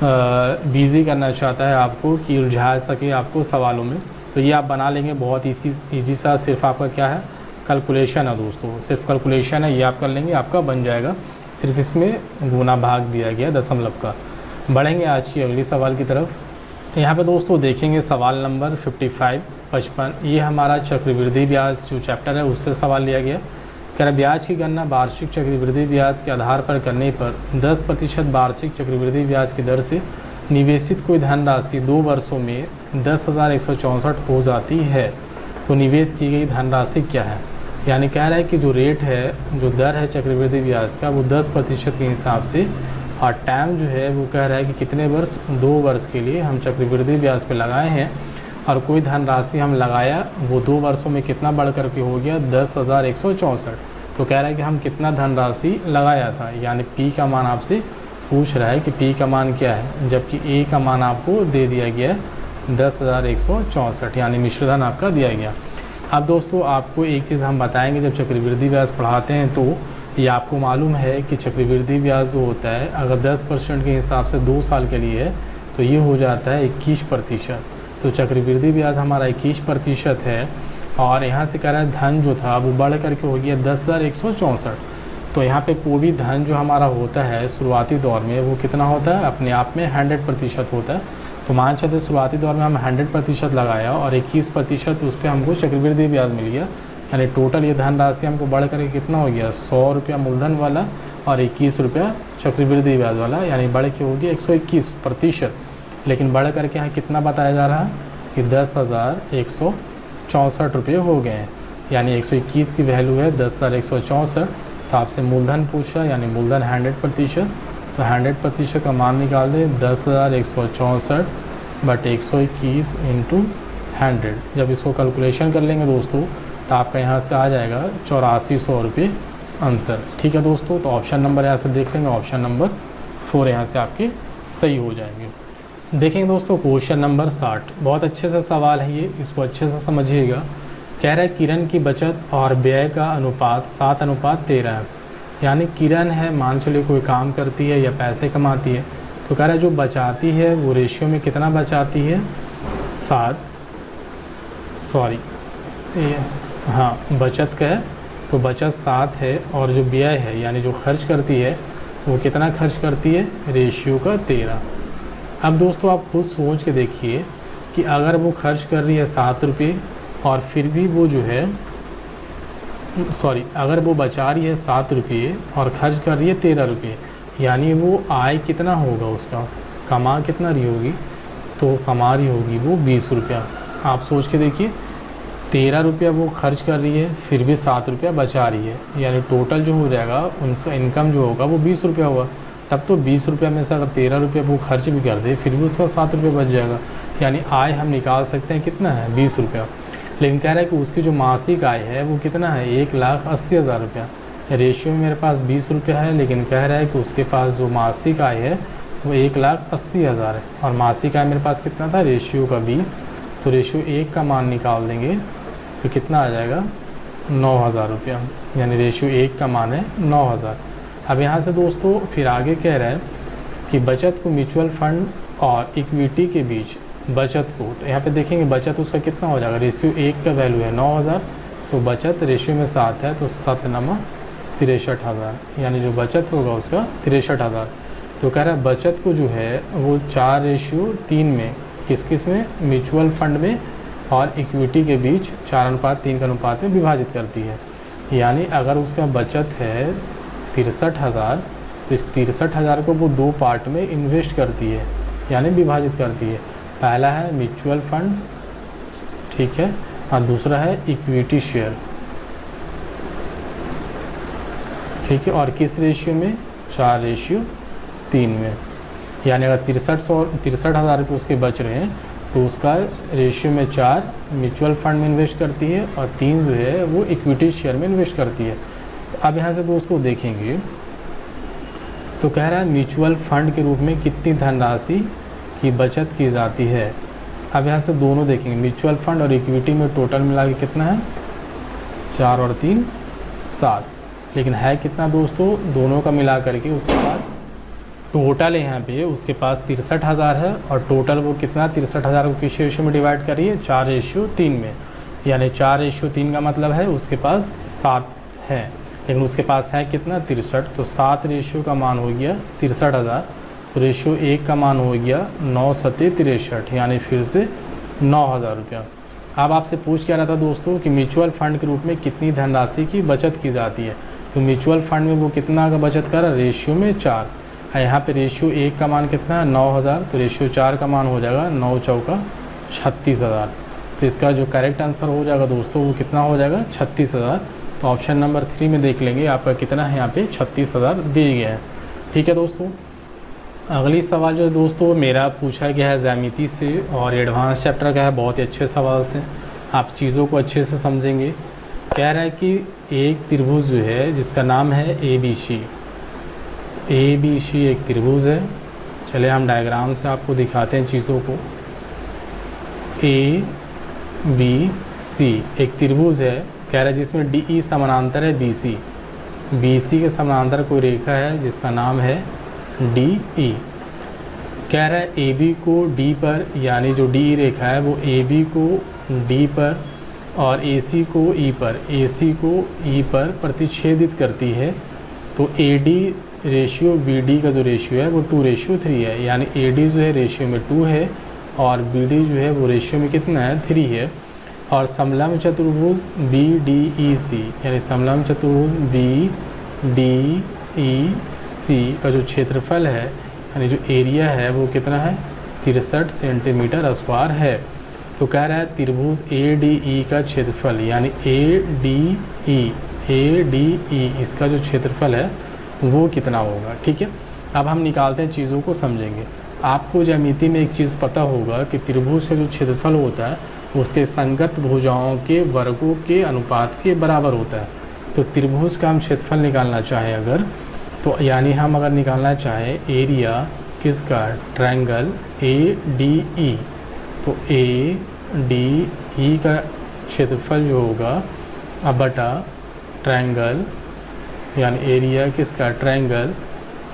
बिज़ी करना चाहता है आपको, कि उलझा सके आपको सवालों में। तो ये आप बना लेंगे बहुत ईजी सा, सिर्फ आपका क्या है कैलकुलेशन है दोस्तों, सिर्फ कैलकुलेशन है, ये आप कर लेंगे आपका बन जाएगा। सिर्फ इसमें गुना भाग दिया गया दशमलव का। बढ़ेंगे आज की अगली सवाल की तरफ। यहाँ पे दोस्तों देखेंगे सवाल नंबर 55। ये हमारा चक्रवृद्धि ब्याज जो चैप्टर है उससे सवाल लिया गया। कह रहा ब्याज की गणना वार्षिक चक्रवृद्धि ब्याज के आधार पर करने पर 10% वार्षिक चक्रवृद्धि ब्याज की दर से निवेशित कोई धनराशि 2 वर्षों में 10,164 हो जाती है। तो निवेश की गई धनराशि क्या है, यानी कह रहा है कि जो रेट है, जो दर है चक्रवृद्धि ब्याज का वो 10% के हिसाब से, और टाइम जो है वो कह रहा है कि कितने वर्ष, 2 वर्ष के लिए हम चक्रवृद्धि ब्याज पे लगाए हैं, और कोई धनराशि हम लगाया वो 2 वर्षों में कितना बढ़ कर के हो गया 10,164। तो कह रहा है कि हम कितना धनराशि लगाया था, यानी पी का मान आपसे पूछ रहा है कि पी का मान क्या है, जबकि ए का मान आपको दे दिया गया है 10,164, यानी मिश्रधन आपका दिया गया। अब दोस्तों आपको एक चीज़ हम बताएंगे, जब चक्रवृद्धि ब्याज पढ़ाते हैं तो ये आपको मालूम है कि चक्रवृद्धि ब्याज जो होता है अगर 10% के हिसाब से 2 साल के लिए है तो ये हो जाता है 21%। तो चक्रवृद्धि ब्याज हमारा 21% है, और यहाँ से कह रहा है धन जो था वो बढ़ करके हो गया 10,164। तो यहाँ पे कोई भी धन जो हमारा होता है शुरुआती दौर में वो कितना होता है, अपने आप में 100% होता है। तो मान चलते शुरुआती दौर में हम 100% लगाया और 21% उस पर हमको चक्रवृद्धि ब्याज मिल गया, यानी टोटल ये धनराशि हमको बढ़ करके कितना हो गया 100 रुपया मूलधन वाला और 21 रुपया चक्रवृद्धि ब्याज वाला, यानी बढ़ के हो गया 121%। लेकिन बढ़ करके यहाँ कितना बताया जा रहा है कि 10,164 रुपये हो गए हैं, यानी 121 की वैल्यू है 10,164। तो आपसे मूलधन पूछा, यानी मूलधन 100%, तो 100% का मान निकाल दें 10,164 बट 121 इंटू 100। जब इसको कैलकुलेशन कर लेंगे दोस्तों तो आपका यहाँ से आ जाएगा 8400 रुपये आंसर। ठीक है दोस्तों, तो ऑप्शन नंबर यहाँ से देख लेंगे, ऑप्शन नंबर 4 यहाँ से आपके सही हो जाएंगे। देखेंगे दोस्तों क्वेश्चन नंबर 60, बहुत अच्छे से सवाल है ये, इसको अच्छे से समझिएगा। कह रहा है किरण की बचत और व्यय का अनुपात 7:13 है, यानी किरण है मान चलिए कोई काम करती है या पैसे कमाती है, तो कह रहा है जो बचाती है वो रेशियो में कितना बचाती है 7, बचत का है तो बचत 7 है, और जो व्यय है यानी जो खर्च करती है वो कितना खर्च करती है रेशियो का 13। अब दोस्तों आप खुद सोच के देखिए कि अगर वो खर्च कर रही है 7 रुपये और फिर भी वो जो है अगर वो बचा रही है 7 रुपये और खर्च कर रही है 13 रुपये, यानी वो आय कितना होगा उसका, कमा कितना रही होगी, तो कमा रही होगी वो 20 रुपया। आप सोच के देखिए 13 रुपया वो खर्च कर रही है फिर भी 7 रुपया बचा रही है, यानी टोटल जो हो जाएगा उनका इनकम जो होगा वो 20 रुपया होगा। तब तो 20 रुपया में से अगर 13 रुपया वो खर्च भी कर दे फिर भी उसका 7 रुपया बच जाएगा, यानी आय हम निकाल सकते हैं कितना है 20 रुपया। लेकिन कह रहा है कि उसकी जो मासिक आय है वो कितना है 1,80,000 रुपया। रेशियो मेरे पास 20 रुपया है, लेकिन कह रहा है कि उसके पास जो मासिक आय है वो 1,80,000 है, और मासिक आय मेरे पास कितना था रेशियो का 20, तो रेशियो 1 का मान निकाल देंगे तो कितना आ जाएगा 9,000 रुपया, यानी रेशियो 1 का मान है 9,000। अब यहाँ से दोस्तों फिर आगे कह रहा है कि बचत को म्यूचुअल फंड और इक्विटी के बीच बचत को, तो यहाँ पे देखेंगे बचत उसका कितना हो जाएगा, रेशियो 1 का वैल्यू है 9,000, तो बचत रेशियो में 7 है तो 7 × 63,000, यानी जो बचत होगा उसका 63,000। तो कह रहा है बचत को जो है वो 4:3 में किस किस में, म्यूचुअल फंड में और इक्विटी के बीच 4:3 के अनुपात में विभाजित करती है। यानी अगर उसका बचत है 63,000 तो इस 63,000 को वो 2 पार्ट में इन्वेस्ट करती है, यानी विभाजित करती है। पहला है म्यूचुअल फंड, ठीक है, और दूसरा है इक्विटी शेयर, ठीक है, और किस रेशियो में, 4:3 में। यानी अगर 63,000 रुपये उसके बच रहे हैं तो उसका रेशियो में 4 म्यूचुअल फंड में इन्वेस्ट करती है और 3 जो है वो इक्विटी शेयर में इन्वेस्ट करती है। तो अब यहाँ से दोस्तों देखेंगे तो कह रहा है म्यूचुअल फंड के रूप में कितनी धनराशि की बचत की जाती है। अब यहाँ से दोनों देखेंगे, म्यूचुअल फंड और इक्विटी में टोटल मिला के कितना है, 4 और 3 7, लेकिन है कितना दोस्तों, दोनों का मिला करके उसके पास टोटल यहाँ पे उसके पास 63,000 है, और टोटल वो कितना 63,000 को किस रेशियो में डिवाइड करिए, 4:3 में। यानी 4:3 का मतलब है उसके पास 7 है, लेकिन उसके पास है कितना 63, तो 7 रेशियो का मान हो गया 63,000, तो रेशियो 1 का मान हो गया 9×7=63, यानी फिर से 9,000 रुपया। अब आपसे पूछ क्या रहा था दोस्तों कि म्यूचुअल फंड के रूप में कितनी धनराशि की बचत की जाती है। तो म्यूचुअल फंड में वो कितना का बचत कर रहा है, रेशियो में 4 है। यहाँ पे रेशियो 1 का मान कितना है, 9,000, तो रेशियो 4 का मान हो जाएगा 9×4=36,000। तो इसका जो करेक्ट आंसर हो जाएगा दोस्तों वो कितना हो जाएगा, 36,000। तो ऑप्शन नंबर 3 में देख लेंगे आपका कितना है, यहाँ पे 36,000 दिए गए हैं। ठीक है दोस्तों, अगली सवाल जो है दोस्तों मेरा पूछा गया है ज्यामिति से और एडवांस चैप्टर का है, बहुत ही अच्छे सवाल से, आप चीज़ों को अच्छे से समझेंगे। कह रहा है कि एक त्रिभुज जो है जिसका नाम है ABC एक त्रिभुज है। चले हम डायग्राम से आपको दिखाते हैं चीज़ों को। ABC एक त्रिभुज है, कह रहा है जिसमें DE समानांतर है BC के समानांतर कोई रेखा है जिसका नाम है DE। कह रहा है AB को D पर, यानी जो DE रेखा है वो AB को D पर और AC को E पर प्रतिच्छेदित करती है। तो AD रेशियो BD का जो रेशियो है वो 2:3 है, यानी AD जो है रेशियो में 2 है और BD जो है वो रेशियो में कितना है, 3 है। और समलंब चतुर्भुज BDEC, यानी समलंब चतुर्भुज BDEC का जो क्षेत्रफल है, यानी जो एरिया है वो कितना है, 63 सेंटीमीटर स्क्वायर है। तो कह रहा है त्रिभुज ADE का क्षेत्रफल, यानी ADE इसका जो क्षेत्रफल है वो कितना होगा। ठीक है, अब हम निकालते हैं, चीज़ों को समझेंगे। आपको ज्यामिति में एक चीज़ पता होगा कि त्रिभुज का जो क्षेत्रफल होता है उसके संगत भुजाओं के वर्गों के अनुपात के बराबर होता है। तो त्रिभुज का हम क्षेत्रफल निकालना चाहें अगर, तो यानी हम अगर निकालना चाहें एरिया किसका, ट्रायंगल ADE, तो ADE का क्षेत्रफल जो होगा अब बटा ट्रायंगल, यानी एरिया किसका, ट्रायंगल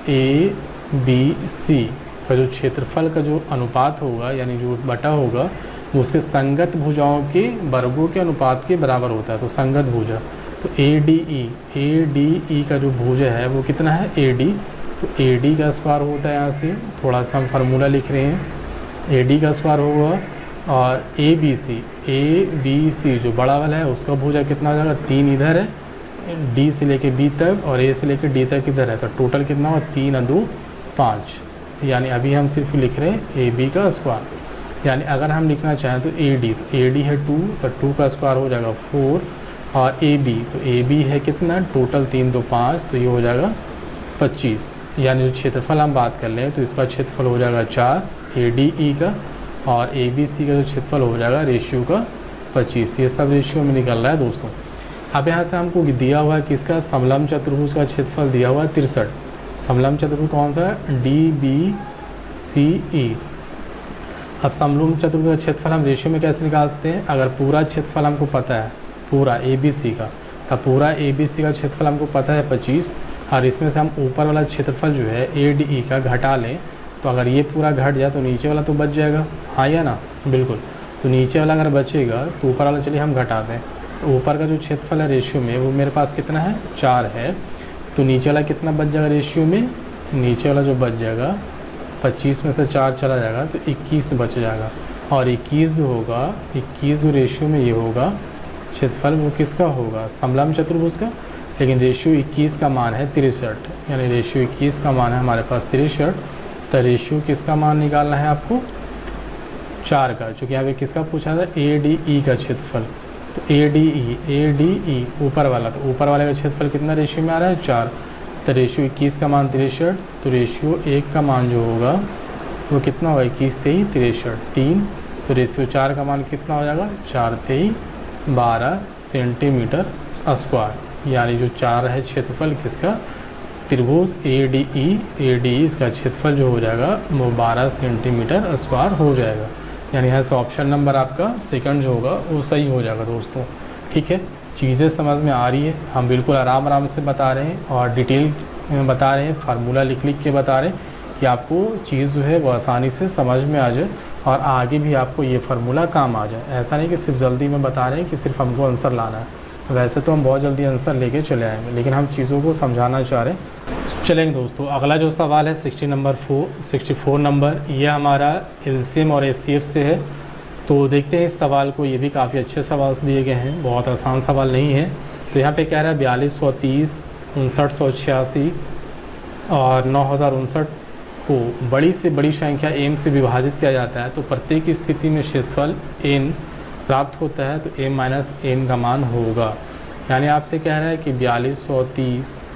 ABC का जो क्षेत्रफल का जो अनुपात होगा, यानी जो बटा होगा वो उसके संगत भुजाओं के वर्गों के अनुपात के बराबर होता है। तो संगत भुजा, तो ADE का जो भुजा है वो कितना है, AD, तो AD का स्क्वायर होता है, यहाँ से थोड़ा सा हम फार्मूला लिख रहे हैं, AD का स्क्वायर होगा। और ABC जो बड़ा वाला है उसका भुजा कितना हो जाएगा, 3 इधर है, D से लेके B तक और A से लेके D तक इधर है, तो टोटल कितना होगा, 3 और 2 5, यानी अभी हम सिर्फ लिख रहे हैं AB का स्क्वायर। यानी अगर हम लिखना चाहें तो AD, तो AD है 2, तो 2 का स्क्वायर हो जाएगा 4, और AB, तो AB है कितना, टोटल 3 2 5, तो ये हो जाएगा 25। यानी जो क्षेत्रफल हम बात कर लें तो इसका क्षेत्रफल हो जाएगा 4 ADE का, और ABC का जो क्षेत्रफल हो जाएगा रेशियो का 25। ये सब रेशियो में निकल रहा है दोस्तों। अब यहाँ से हमको दिया हुआ है किसका, समलंब चतुर्भुज का क्षेत्रफल दिया हुआ है 63। समलंब चतुर्भुज कौन सा है, DBCE। अब समलंब चतुर्भुज का क्षेत्रफल हम रेशियो में कैसे निकालते हैं, अगर पूरा क्षेत्रफल हमको पता है पूरा ABC का, तब पूरा ABC का क्षेत्रफल हमको पता है 25, और इसमें से हम ऊपर वाला क्षेत्रफल जो है ADE का घटा लें, तो अगर ये पूरा घट जाए तो नीचे वाला तो बच जाएगा, हाँ या ना, बिल्कुल। तो नीचे वाला अगर बचेगा तो ऊपर वाला चलिए हम घटा दें, तो ऊपर का जो क्षेत्रफल है रेशियो में वो मेरे पास कितना है, 4 है, तो नीचे वाला कितना बच जाएगा रेशियो में, नीचे वाला जो बच जाएगा 25 में से 4 चला जाएगा तो 21 बच जाएगा। और 21 जो होगा, 21 जो रेशियो में ये होगा क्षेत्रफल वो किसका होगा, समलंब चतुर्भुज का, लेकिन रेशियो 21 का मान है 63, यानी रेशियो 21 का मान है हमारे पास 63। तो रेशियो किसका मान निकालना है आपको, 4 का, चूँकि यहाँ पे किसका पूछा था, ADE का क्षेत्रफल। तो ADE ऊपर वाला, तो ऊपर वाले का क्षेत्रफल कितना रेशियो में आ रहा है, 4। तो रेशियो 21 का मान 63, तो रेशियो 1 का मान जो होगा वो कितना होगा, 21 23 63 3। तो रेशियो 4 का मान कितना हो जाएगा, 4 23 12 सेंटीमीटर स्क्वायर। यानी जो 4 है क्षेत्रफल किसका, त्रिभुज ADE इसका क्षेत्रफल जो हो जाएगा वो 12 सेंटीमीटर स्क्वायर हो जाएगा। यानी यहाँ से ऑप्शन नंबर आपका सेकंड जो होगा वो सही हो जाएगा दोस्तों। ठीक है, चीज़ें समझ में आ रही है, हम बिल्कुल आराम से बता रहे हैं और डिटेल में बता रहे हैं, फार्मूला लिख के बता रहे हैं कि आपको चीज़ जो है वो आसानी से समझ में आ जाए और आगे भी आपको ये फार्मूला काम आ जाए। ऐसा नहीं कि सिर्फ जल्दी में बता रहे हैं कि सिर्फ हमको आंसर लाना है, वैसे तो हम बहुत जल्दी आंसर लेके चले आएंगे, लेकिन हम चीज़ों को समझाना चाह रहे हैं। चलेंगे दोस्तों, अगला जो सवाल है 64 नंबर, ये हमारा LCM और HCF से है। तो देखते हैं इस सवाल को, ये भी काफ़ी अच्छे सवाल दिए गए हैं, बहुत आसान सवाल नहीं है। तो यहाँ पे कह रहा है 4230, 5986 और 9059 को बड़ी से बड़ी संख्या m से विभाजित किया जाता है, तो प्रत्येक स्थिति में शेषफल n प्राप्त होता है, तो m माइनस n का मान होगा। यानी आपसे कह रहा है कि 4230,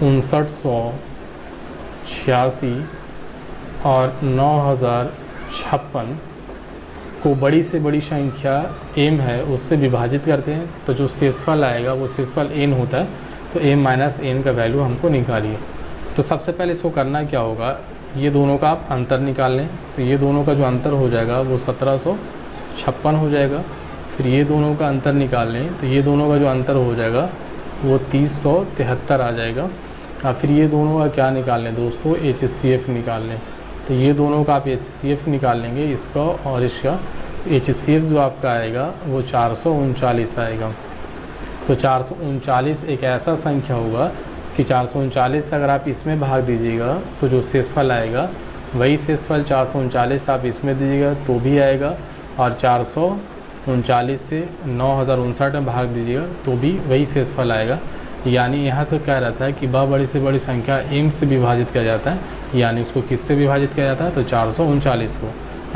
5986 और 9056 को बड़ी से बड़ी संख्या m है उससे विभाजित करते हैं, तो जो शेषफल आएगा वो शेषफल n होता है। तो m माइनस n का वैल्यू हमको निकालिए। तो सबसे पहले इसको करना क्या होगा, ये दोनों का आप अंतर निकाल लें। तो ये दोनों का जो अंतर हो जाएगा वो 1756 हो जाएगा। फिर ये दोनों का अंतर निकाल लें, तो ये दोनों का जो अंतर हो जाएगा वो 3073 आ जाएगा। और फिर ये दोनों का क्या निकाल लें दोस्तों, HCF निकाल लें। तो ये दोनों का आप HCF निकाल लेंगे, इसका और इसका। HCF जो आपका आएगा वो 439 आएगा। तो 439 एक ऐसा संख्या होगा कि 439 से अगर आप इसमें भाग दीजिएगा तो जो शेषफल आएगा वही शेषफल 439 आप इसमें दीजिएगा तो भी आएगा, और 439 से 9059 में भाग दीजिएगा तो भी वही शेषफल आएगा। यानी यहाँ से कह रहा था कि बड़ी से बड़ी संख्या m से विभाजित किया जाता है, यानी उसको किससे विभाजित किया जाता है, तो 439 को।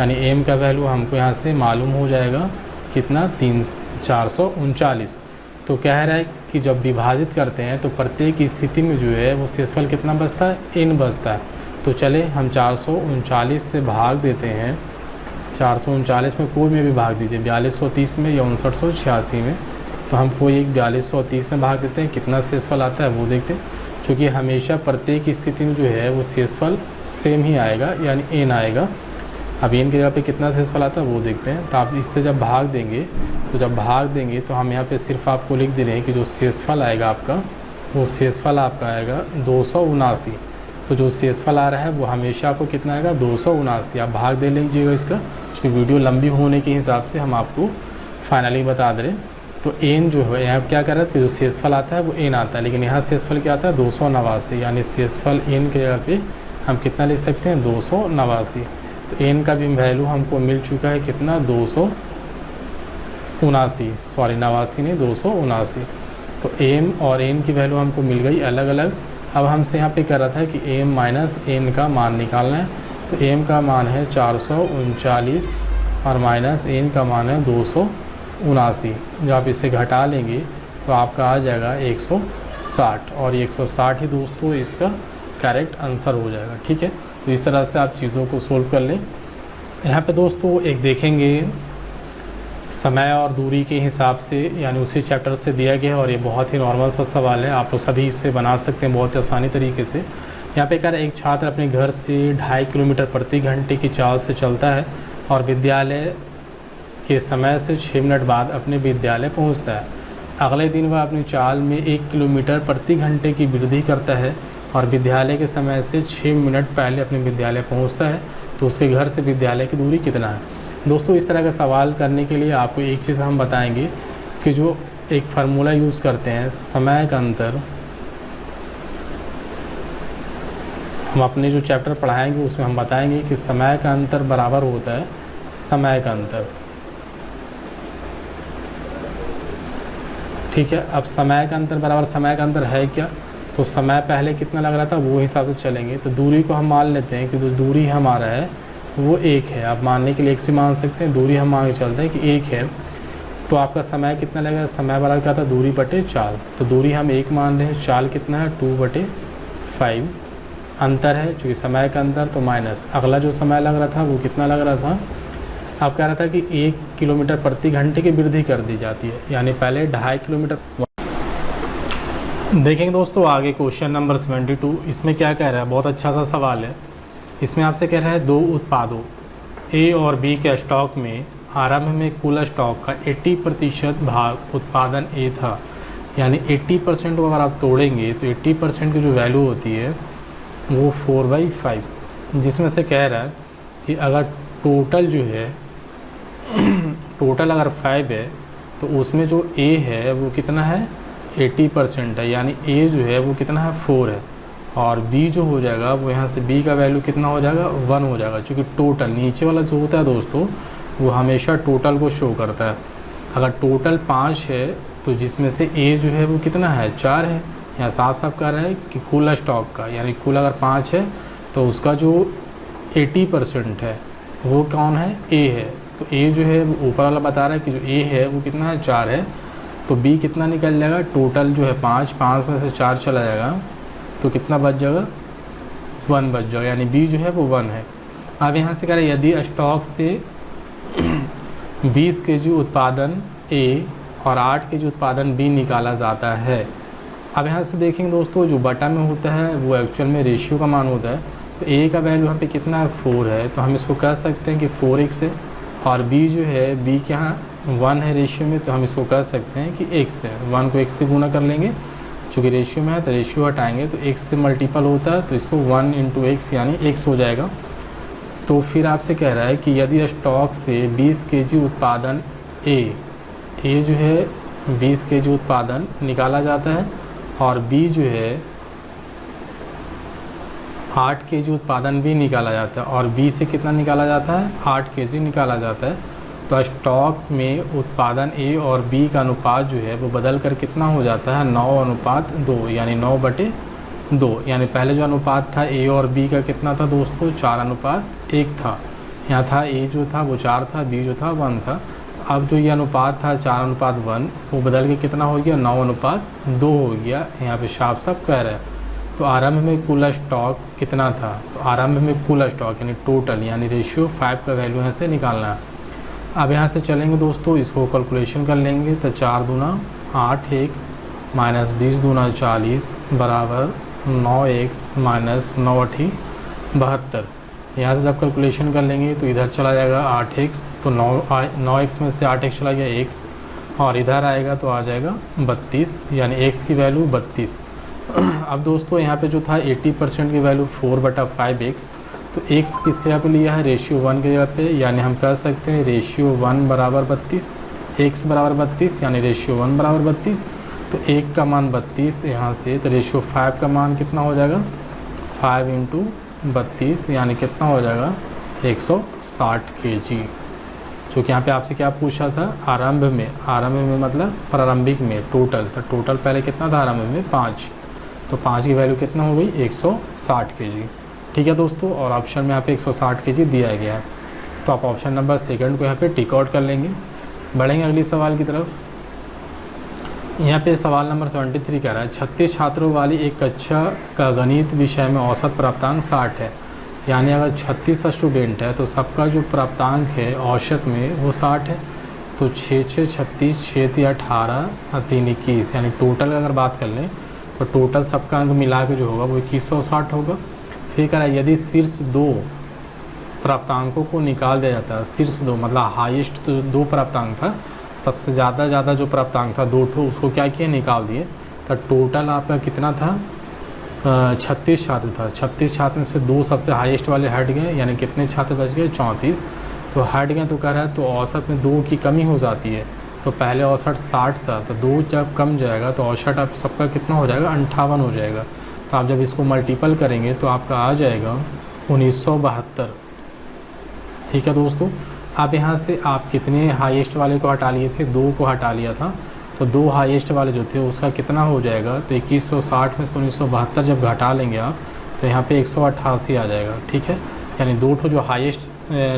यानी m का वैल्यू हमको यहाँ से मालूम हो जाएगा कितना, 439। तो कह रहा है कि जब विभाजित करते हैं तो प्रत्येक स्थिति में जो है वो शेषफल कितना बचता है, n बचता है। तो चले हम 439 से भाग देते हैं, 439 में कोई में भी भाग दीजिए, 4230 में या 5986 में। तो हम कोई एक 4230 में भाग देते हैं, कितना शेषफल आता है वो देखते हैं। क्योंकि हमेशा प्रत्येक स्थिति में जो है वो शेषफल सेम ही आएगा, यानी n आएगा। अब n की जगह पे कितना शेषफल आता है वो देखते हैं। तो आप इससे जब भाग देंगे तो हम यहाँ पे सिर्फ आपको लिख दे रहे हैं कि जो शेषफल आएगा आपका, वो शेषफल आपका आएगा 279। तो जो शेषफल आ रहा है वो हमेशा आपको कितना आएगा, 279। आप भाग दे लीजिएगा इसका, क्योंकि वीडियो लंबी होने के हिसाब से हम आपको फाइनली बता दे रहे। तो n जो है यहाँ क्या कर रहा है कि जो शेषफल आता है वो n आता है, लेकिन यहाँ शेषफल क्या आता है, 289। यानी शेषफल n के जगह पे हम कितना लिख सकते हैं, 289। तो n का भी वैल्यू हमको मिल चुका है कितना, 279, सॉरी 89 नहीं 279। तो m और n की वैल्यू हमको मिल गई अलग अलग। अब हमसे यहाँ पे कह रहा था कि m माइनस n का मान निकालना है। तो m का मान है 439 और माइनस n का मान है 279। जब आप इसे घटा लेंगे तो आपका आ जाएगा 160, और 160 ही दोस्तों इसका करेक्ट आंसर हो जाएगा। ठीक है, तो इस तरह से आप चीज़ों को सोल्व कर लें। यहाँ पे दोस्तों एक देखेंगे समय और दूरी के हिसाब से, यानी उसी चैप्टर से दिया गया है, और ये बहुत ही नॉर्मल सा सवाल है, आप लोग सभी इससे बना सकते हैं बहुत आसानी तरीके से। यहाँ पे कह रहा है एक छात्र अपने घर से 2.5 किलोमीटर प्रति घंटे की चाल से चलता है और विद्यालय के समय से 6 मिनट बाद अपने विद्यालय पहुँचता है। अगले दिन वह अपनी चाल में 1 किलोमीटर प्रति घंटे की वृद्धि करता है और विद्यालय के समय से 6 मिनट पहले अपने विद्यालय पहुँचता है। तो उसके घर से विद्यालय की दूरी कितना है। दोस्तों इस तरह का सवाल करने के लिए आपको एक चीज़ हम बताएंगे कि जो एक फार्मूला यूज़ करते हैं, समय का अंतर। हम अपने जो चैप्टर पढ़ाएंगे उसमें हम बताएंगे कि समय का अंतर बराबर होता है समय का अंतर। ठीक है, अब समय का अंतर बराबर समय का अंतर है क्या, तो समय पहले कितना लग रहा था वो हिसाब से चलेंगे। तो दूरी को हम मान लेते हैं कि जो दूरी हमारा है वो 1 है। आप मानने के लिए x भी मान सकते हैं, दूरी हम मान के चलते हैं कि 1 है। तो आपका समय कितना लगेगा, समय बराबर क्या था, दूरी बटे चाल। तो दूरी हम 1 मान रहे हैं, चाल कितना है 2/5 अंतर है, चूँकि समय का अंतर तो माइनस अगला जो समय लग रहा था वो कितना लग रहा था, आप कह रहा था कि 1 किलोमीटर प्रति घंटे की वृद्धि कर दी जाती है, यानी पहले 2.5 किलोमीटर। देखेंगे दोस्तों आगे क्वेश्चन नंबर 72। इसमें क्या कह रहा है, बहुत अच्छा सा सवाल है। इसमें आपसे कह रहा है दो उत्पादों ए और बी के स्टॉक में आरंभ में कुल स्टॉक का 80% भाग उत्पादन ए था, यानी 80% को अगर आप तोड़ेंगे तो 80% की जो वैल्यू होती है वो 4/5, जिसमें से कह रहा है कि अगर टोटल जो है टोटल अगर 5 है तो उसमें जो ए है वो कितना है 80% है, यानी ए जो है वो कितना है 4 है, और बी जो हो जाएगा वो यहाँ से बी का वैल्यू कितना हो जाएगा 1 हो जाएगा, क्योंकि टोटल नीचे वाला जो होता है दोस्तों वो हमेशा टोटल को शो करता है। अगर टोटल 5 है तो जिसमें से ए जो है वो कितना है 4 है, यहाँ साफ साफ कह रहा है कि कुल स्टॉक का, यानी कुल अगर 5 है तो उसका जो 80% है वो कौन है ए है। तो ए जो है वो ऊपर वाला बता रहा है कि जो ए है वो कितना है 4 है, तो बी कितना निकल जाएगा, टोटल जो है 5 में से 4 चला जाएगा तो कितना बच जाएगा 1 बच जाएगा, यानी बी जो है वो 1 है। अब यहाँ से कह रहे यदि स्टॉक से 20 kg उत्पादन ए और 8 kg उत्पादन बी निकाला जाता है। अब यहाँ से देखेंगे दोस्तों जो बटा में होता है वो एक्चुअल में रेशियो का मान होता है, तो ए का वैल्यू यहाँ पे कितना है 4 है, तो हम इसको कह सकते हैं कि 4x है, और बी जो है बी के यहाँ 1 है रेशियो में, तो हम इसको कह सकते हैं कि x है। 1 को x से गुना कर लेंगे, चूँकि रेशियो में है तो रेशियो हटाएंगे तो x से मल्टीपल होता है, तो इसको 1 × x यानी x हो जाएगा। तो फिर आपसे कह रहा है कि यदि स्टॉक से 20 kg उत्पादन ए जो है 20 kg उत्पादन निकाला जाता है, और बी जो है 8 kg उत्पादन भी निकाला जाता है, और बी से कितना निकाला जाता है 8 kg निकाला जाता है, तो स्टॉक में उत्पादन ए और बी का अनुपात जो है वो बदल कर कितना हो जाता है 9:2, यानी 9/2, यानी पहले जो अनुपात था ए और बी का कितना था दोस्तों 4:1 था, यहाँ था ए जो था वो 4 था, बी जो था 1 था। अब जो ये अनुपात था 4:1 वो बदल के कितना हो गया 9:2 हो गया, यहाँ पे साफ साफ कह रहा है। तो आरंभ में कुल स्टॉक कितना था, तो आरंभ में कुल स्टॉक यानी टोटल यानी रेशियो 5 का वैल्यू यहाँ से निकालना है। अब यहाँ से चलेंगे दोस्तों, इसको कैलकुलेशन कर लेंगे, तो 4 दूना 8x माइनस 20 दूना 40 बराबर 9x माइनस 9 72। यहाँ से जब कैलकुलेशन कर लेंगे तो इधर चला जाएगा 8x, तो 9x में से 8x चला गया x, और इधर आएगा तो आ जाएगा 32, यानी x की वैल्यू 32। अब दोस्तों यहाँ पे जो था 80% की वैल्यू 4/5x, तो x किसके जगह पे लिया है रेशियो 1 की जगह पे, यानी हम कह सकते हैं रेशियो 1 बराबर 32, x बराबर 32 यानी रेशियो 1 बराबर 32। तो 1 का मान 32 यहाँ से, तो रेशियो 5 का मान कितना हो जाएगा 5 × 32 यानी कितना हो जाएगा 160 kg। क्योंकि यहाँ पे आपसे क्या पूछा था आरंभ में मतलब प्रारंभिक में टोटल, तो टोटल पहले कितना था आरंभ में 5, तो 5 की वैल्यू कितना हो गई 160 kg। ठीक है दोस्तों, और ऑप्शन में यहाँ पे 160 kg दिया गया है, तो आप ऑप्शन नंबर सेकंड को यहाँ पे टिक आउट कर लेंगे। बढ़ेंगे अगली सवाल की तरफ। यहाँ पे सवाल नंबर 73 कह रहा है 36 छात्रों वाली एक कक्षा का गणित विषय में औसत प्राप्तांक 60 है, यानी अगर 36 स्टूडेंट है तो सबका जो प्राप्तांक है औसत में वो 60 है। तो 6 6 36, 6 3 18, 3 21, यानी टोटल अगर बात कर लें तो टोटल सबका अंक मिला के जो होगा वो 2160 होगा। फिर कह रहा है यदि शीर्ष 2 प्राप्तांकों को निकाल दिया जाता है, शीर्ष 2 मतलब हाईएस्ट तो 2 प्राप्तांक था, सबसे ज़्यादा जो प्राप्तांक था 2 ठो, उसको क्या किया निकाल दिए, तो टोटल आपका कितना था 36 छात्र था। 36 छात्र में से 2 सबसे हाईएस्ट वाले हट गए, यानी कितने छात्र बच गए 34, तो हट गए। तो कह रहा है तो औसत में 2 की कमी हो जाती है, तो पहले औसत 60 था, तो 2 जब कम जाएगा तो औसत आप सबका कितना हो जाएगा 58 हो जाएगा। तो आप जब इसको मल्टीपल करेंगे तो आपका आ जाएगा 1972। ठीक है दोस्तों, अब यहाँ से आप कितने हाईएस्ट वाले को हटा लिए थे 2 को हटा लिया था, तो 2 हाईएस्ट वाले जो थे उसका कितना हो जाएगा, तो 2160 में से 1972 जब घटा लेंगे आप तो यहाँ पे 188 आ जाएगा। ठीक है, यानी 2 ठो जो हाईएस्ट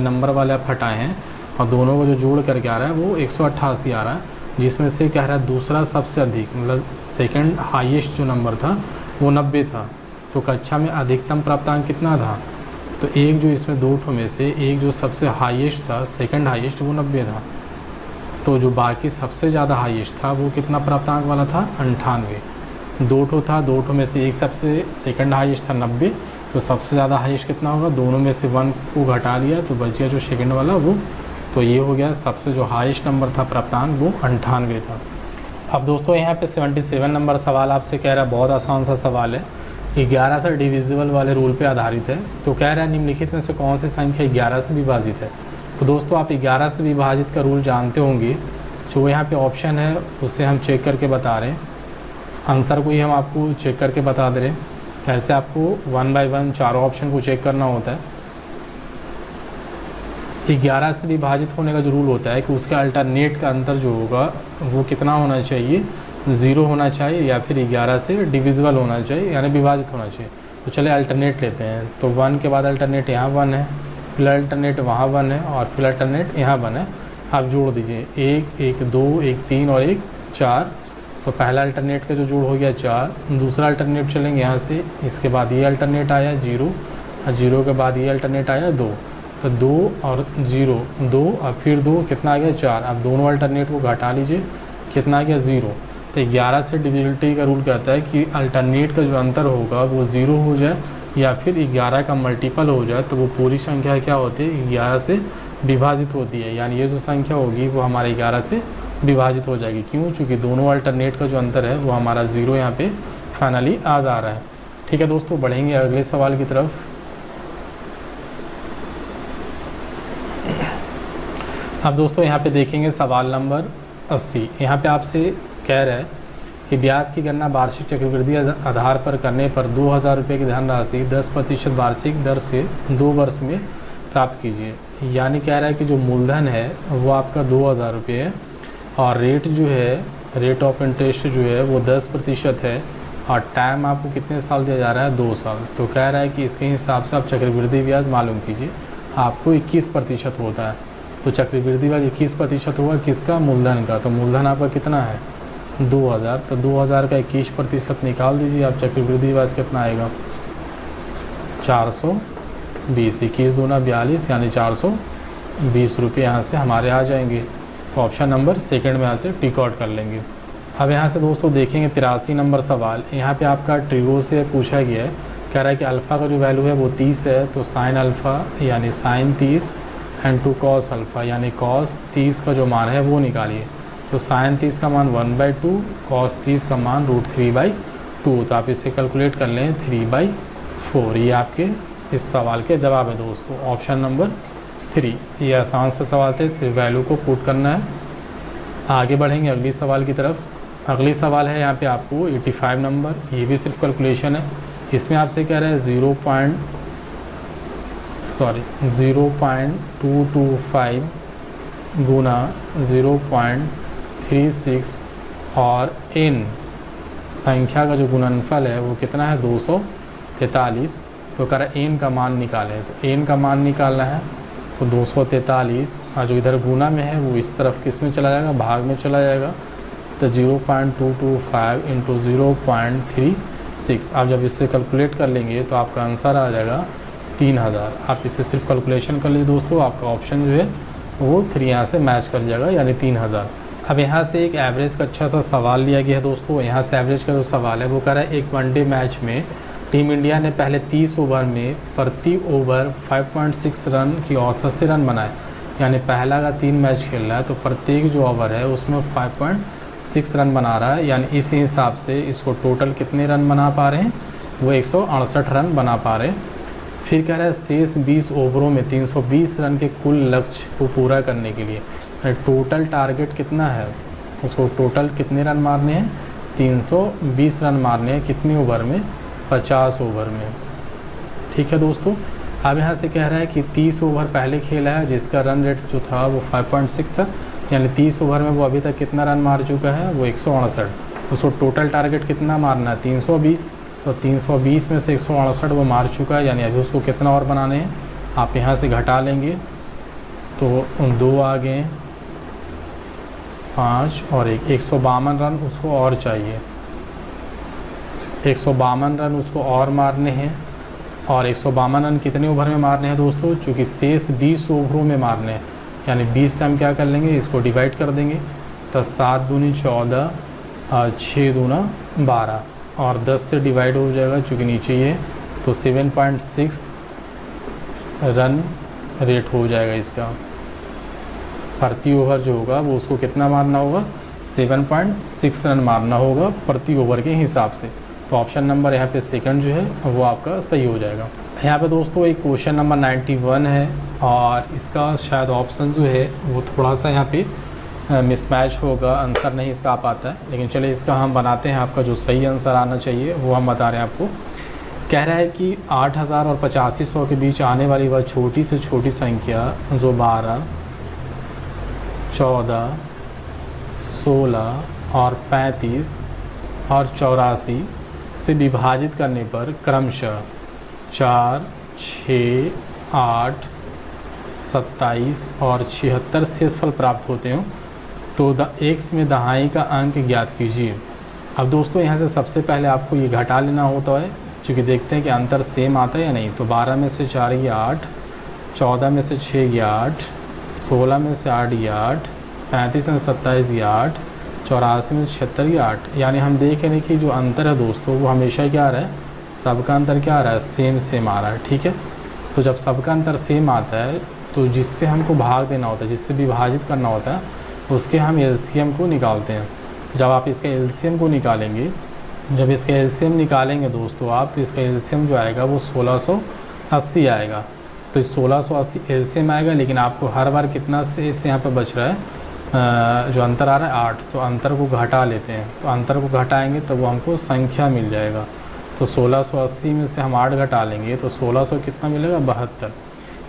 नंबर वाले आप हटाए हैं और दोनों को जो जोड़ करके आ रहा है वो 188 आ रहा है, जिसमें से कह रहा है दूसरा सबसे अधिक मतलब सेकंड हाईएस्ट जो नंबर था वो 90 था। तो कक्षा में अधिकतम प्राप्तांक कितना था? तो एक जो इसमें 2 ठो में से एक जो सबसे हाईएस्ट था सेकंड हाईएस्ट वो 90 था। तो जो बाकी सबसे ज़्यादा हाईएस्ट था वो कितना प्राप्तांक वाला था? 98। 2 ठो था, 2 ठो में से एक सबसे सेकंड हाईएस्ट था 90, तो सबसे ज़्यादा हाईएस्ट कितना होगा? दोनों में से 1 को घटा लिया तो बच गया जो सेकंड वाला वो। तो ये हो गया सबसे जो हाईएस्ट नंबर था प्राप्तांक वो 98 था। अब दोस्तों यहाँ पे 77 नंबर सवाल आपसे कह रहा है, बहुत आसान सा सवाल है, 11 से डिविजिबल वाले रूल पे आधारित है। तो कह रहा है निम्नलिखित में से कौन सी संख्या 11 से विभाजित है? तो दोस्तों आप 11 से विभाजित का रूल जानते होंगे, जो यहाँ पे ऑप्शन है उसे हम चेक करके बता रहे हैं, आंसर को ही हम आपको चेक करके बता दे रहे हैं। कैसे आपको 1 बाय 1 चारों ऑप्शन को चेक करना होता है। 11 से विभाजित होने का जो रूल होता है कि उसके अल्टरनेट का अंतर जो होगा वो कितना होना चाहिए? 0 होना चाहिए या फिर 11 से डिविजिबल होना चाहिए यानी विभाजित होना चाहिए। तो चले अल्टरनेट लेते हैं। तो 1 के बाद अल्टरनेट यहाँ 1 है, फिर अल्टरनेट वहाँ 1 है और फिर अल्टरनेट यहाँ 1 है। आप जोड़ दीजिए 1 1 2 1 3 और 1 4। तो पहला अल्टरनेट का जो जोड़ हो गया 4, दूसरा अल्टरनेट चलेंगे यहाँ से, इसके बाद ये अल्टरनेट आया 0 और 0 के बाद ये अल्टरनेट आया 2। तो 2 और 0 2 और फिर 2 कितना आ गया 4। अब दोनों अल्टरनेट को घटा लीजिए, कितना आ गया 0। तो 11 से डिविजिबिलिटी का रूल कहता है कि अल्टरनेट का जो अंतर होगा वो 0 हो जाए या फिर 11 का मल्टीपल हो जाए, तो वो पूरी संख्या क्या होती है? 11 से विभाजित होती है। यानी ये जो संख्या होगी वो हमारे 11 से विभाजित हो जाएगी। क्यों? चूँकि दोनों अल्टरनेट का जो अंतर है वो हमारा 0 यहाँ पे फाइनली आ जा रहा है। ठीक है दोस्तों, बढ़ेंगे अगले सवाल की तरफ। अब दोस्तों यहाँ पे देखेंगे सवाल नंबर 80। यहाँ पे आपसे कह रहा है कि ब्याज की गणना वार्षिक चक्रवृद्धि आधार पर करने पर 2000 रुपये की धनराशि 10% वार्षिक दर से 2 वर्ष में प्राप्त कीजिए। यानी कह रहा है कि जो मूलधन है वो आपका 2000 रुपये है और रेट जो है, रेट ऑफ इंटरेस्ट जो है वो 10% है और टाइम आपको कितने साल दिया जा रहा है? 2 साल। तो कह रहा है कि इसके हिसाब से आप चक्रवृद्धि ब्याज मालूम कीजिए। आपको 21% होता है। तो चक्रवृद्धि ब्याज 21% हुआ किसका? मूलधन का। तो मूलधन आपका कितना है? 2000। तो 2000 का 21% निकाल दीजिए आप, चक्रवृद्धि ब्याज कितना आएगा? 420। 21 दूना 42 यानी 420 रुपये यहाँ से हमारे आ जाएंगे। तो ऑप्शन नंबर सेकंड में यहाँ से टिक आउट कर लेंगे। अब यहाँ से दोस्तों देखेंगे 83 नंबर सवाल। यहाँ पे आपका ट्रिगो से पूछा गया है, कह रहा है कि अल्फ़ा का जो वैल्यू है वो 30 है, तो साइन अल्फ़ा यानी sine 30 and two cos alpha यानी कॉस 30 का जो मान है वो निकालिए। तो साइन 30 का मान 1/2, कॉस 30 का मान √3/2। तो आप इसे कैलकुलेट कर लें 3/4। ये आपके इस सवाल के जवाब है दोस्तों, ऑप्शन नंबर 3। ये आसान सा सवाल थे, सिर्फ वैल्यू को पुट करना है। आगे बढ़ेंगे अगली सवाल की तरफ। अगली सवाल है यहाँ पे आपको 85 नंबर। ये भी सिर्फ कैलकुलेशन है। इसमें आपसे कह रहा है 0.225 गुना 0.36 और n संख्या का जो गुणनफल है वो कितना है? 243। तो कह रहा है n का मान निकालें। तो n का मान निकालना है तो 243 और जो इधर गुना में है वो इस तरफ किस में चला जाएगा? भाग में चला जाएगा। तो 0.225 इंटू 0.36। आप जब इससे कैलकुलेट कर लेंगे तो आपका आंसर आ जाएगा 3000। आप इसे सिर्फ कैलकुलेशन कर लीजिए दोस्तों, आपका ऑप्शन जो है वो 3 यहाँ से मैच कर जाएगा यानी 3000। अब यहाँ से एक एवरेज का अच्छा सा सवाल लिया गया है दोस्तों। यहाँ से एवरेज का जो सवाल है वो कह रहा है एक वनडे मैच में टीम इंडिया ने पहले 30 ओवर में प्रति ओवर 5.6 रन की औसत से रन बनाए। यानी पहला का 3 मैच खेल रहा है तो प्रत्येक जो ओवर है उसमें 5.6 रन बना रहा है। यानी इस हिसाब से इसको टोटल कितने रन बना पा रहे हैं? वो 168 रन बना पा रहे हैं। फिर कह रहा है शेष 20 ओवरों में 320 रन के कुल लक्ष्य को पूरा करने के लिए टोटल टारगेट कितना है? उसको टोटल कितने रन मारने हैं? 320 रन मारने हैं। कितने ओवर में? 50 ओवर में। ठीक है दोस्तों। अब यहाँ से कह रहा है कि 30 ओवर पहले खेला है जिसका रन रेट जो था वो 5.6 था। यानी 30 ओवर में वो अभी तक कितना रन मार चुका है? वो 168। उसको टोटल टारगेट कितना मारना है? 320। तो 320 में से 168 वो मार चुका है। यानी अभी उसको कितना और बनाने हैं? आप यहाँ से घटा लेंगे तो 2 आ गए, 5 और 1, 152 रन उसको और चाहिए, 152 रन उसको और मारने हैं। और 152 रन कितने ओवर में मारने हैं दोस्तों? चूँकि शेष 20 ओवरों में मारने हैं, यानी 20 से हम क्या कर लेंगे, इसको डिवाइड कर देंगे। तो 7 दूनी 14, 6 दूना 12 और 10 से डिवाइड हो जाएगा चूँकि नीचे ये, तो 7.6 रन रेट हो जाएगा इसका। प्रति ओवर जो होगा वो उसको कितना मारना होगा, 7.6 रन मारना होगा प्रति ओवर के हिसाब से। तो ऑप्शन नंबर यहाँ पे सेकंड जो है वो आपका सही हो जाएगा। यहाँ पे दोस्तों एक क्वेश्चन नंबर 91 है और इसका शायद ऑप्शन जो है वो थोड़ा सा यहाँ पे मिसमैच होगा, आंसर नहीं इसका आ पाता है, लेकिन चलिए इसका हम बनाते हैं। आपका जो सही आंसर आना चाहिए वो हम बता रहे हैं आपको। कह रहा है कि 8000 और 8500 के बीच आने वाली वह छोटी से छोटी संख्या जो 12, 14, 16 और 35 और 84 से विभाजित करने पर क्रमशः 4, 6, 8, 27 और 76 शेषफल प्राप्त होते हों तो x में दहाई का अंक ज्ञात कीजिए। अब दोस्तों यहाँ से सबसे पहले आपको ये घटा लेना होता है, क्योंकि देखते हैं कि अंतर सेम आता है या नहीं। तो 12 में से 4 ये 8, 14 में से 6 ये 8, 16 में से 8 ये 8, 35 में 27 ये 8, 84 में 76 ये 8। यानी हम देख रहे हैं कि जो अंतर है दोस्तों वो हमेशा क्या आ रहा है, सबका अंतर क्या आ रहा है, सेम आ रहा है। ठीक है, तो जब सबका अंतर सेम आता है तो जिससे हमको भाग देना होता है, जिससे विभाजित करना होता है, उसके हम एलसीएम को निकालते हैं। जब आप इसका एलसीएम को निकालेंगे, जब इसका एलसीएम निकालेंगे दोस्तों आप, तो इसका एलसीएम जो आएगा वो 1680 आएगा। तो 1680 एलसीएम आएगा, लेकिन आपको हर बार कितना से इससे यहाँ पे बच रहा है, जो अंतर आ रहा है 8, तो अंतर को घटा लेते हैं। तो अंतर को घटाएंगे तो वो हमको संख्या मिल जाएगा। तो 1680 में से हम 8 घटा लेंगे तो 1600 कितना मिलेगा, 72।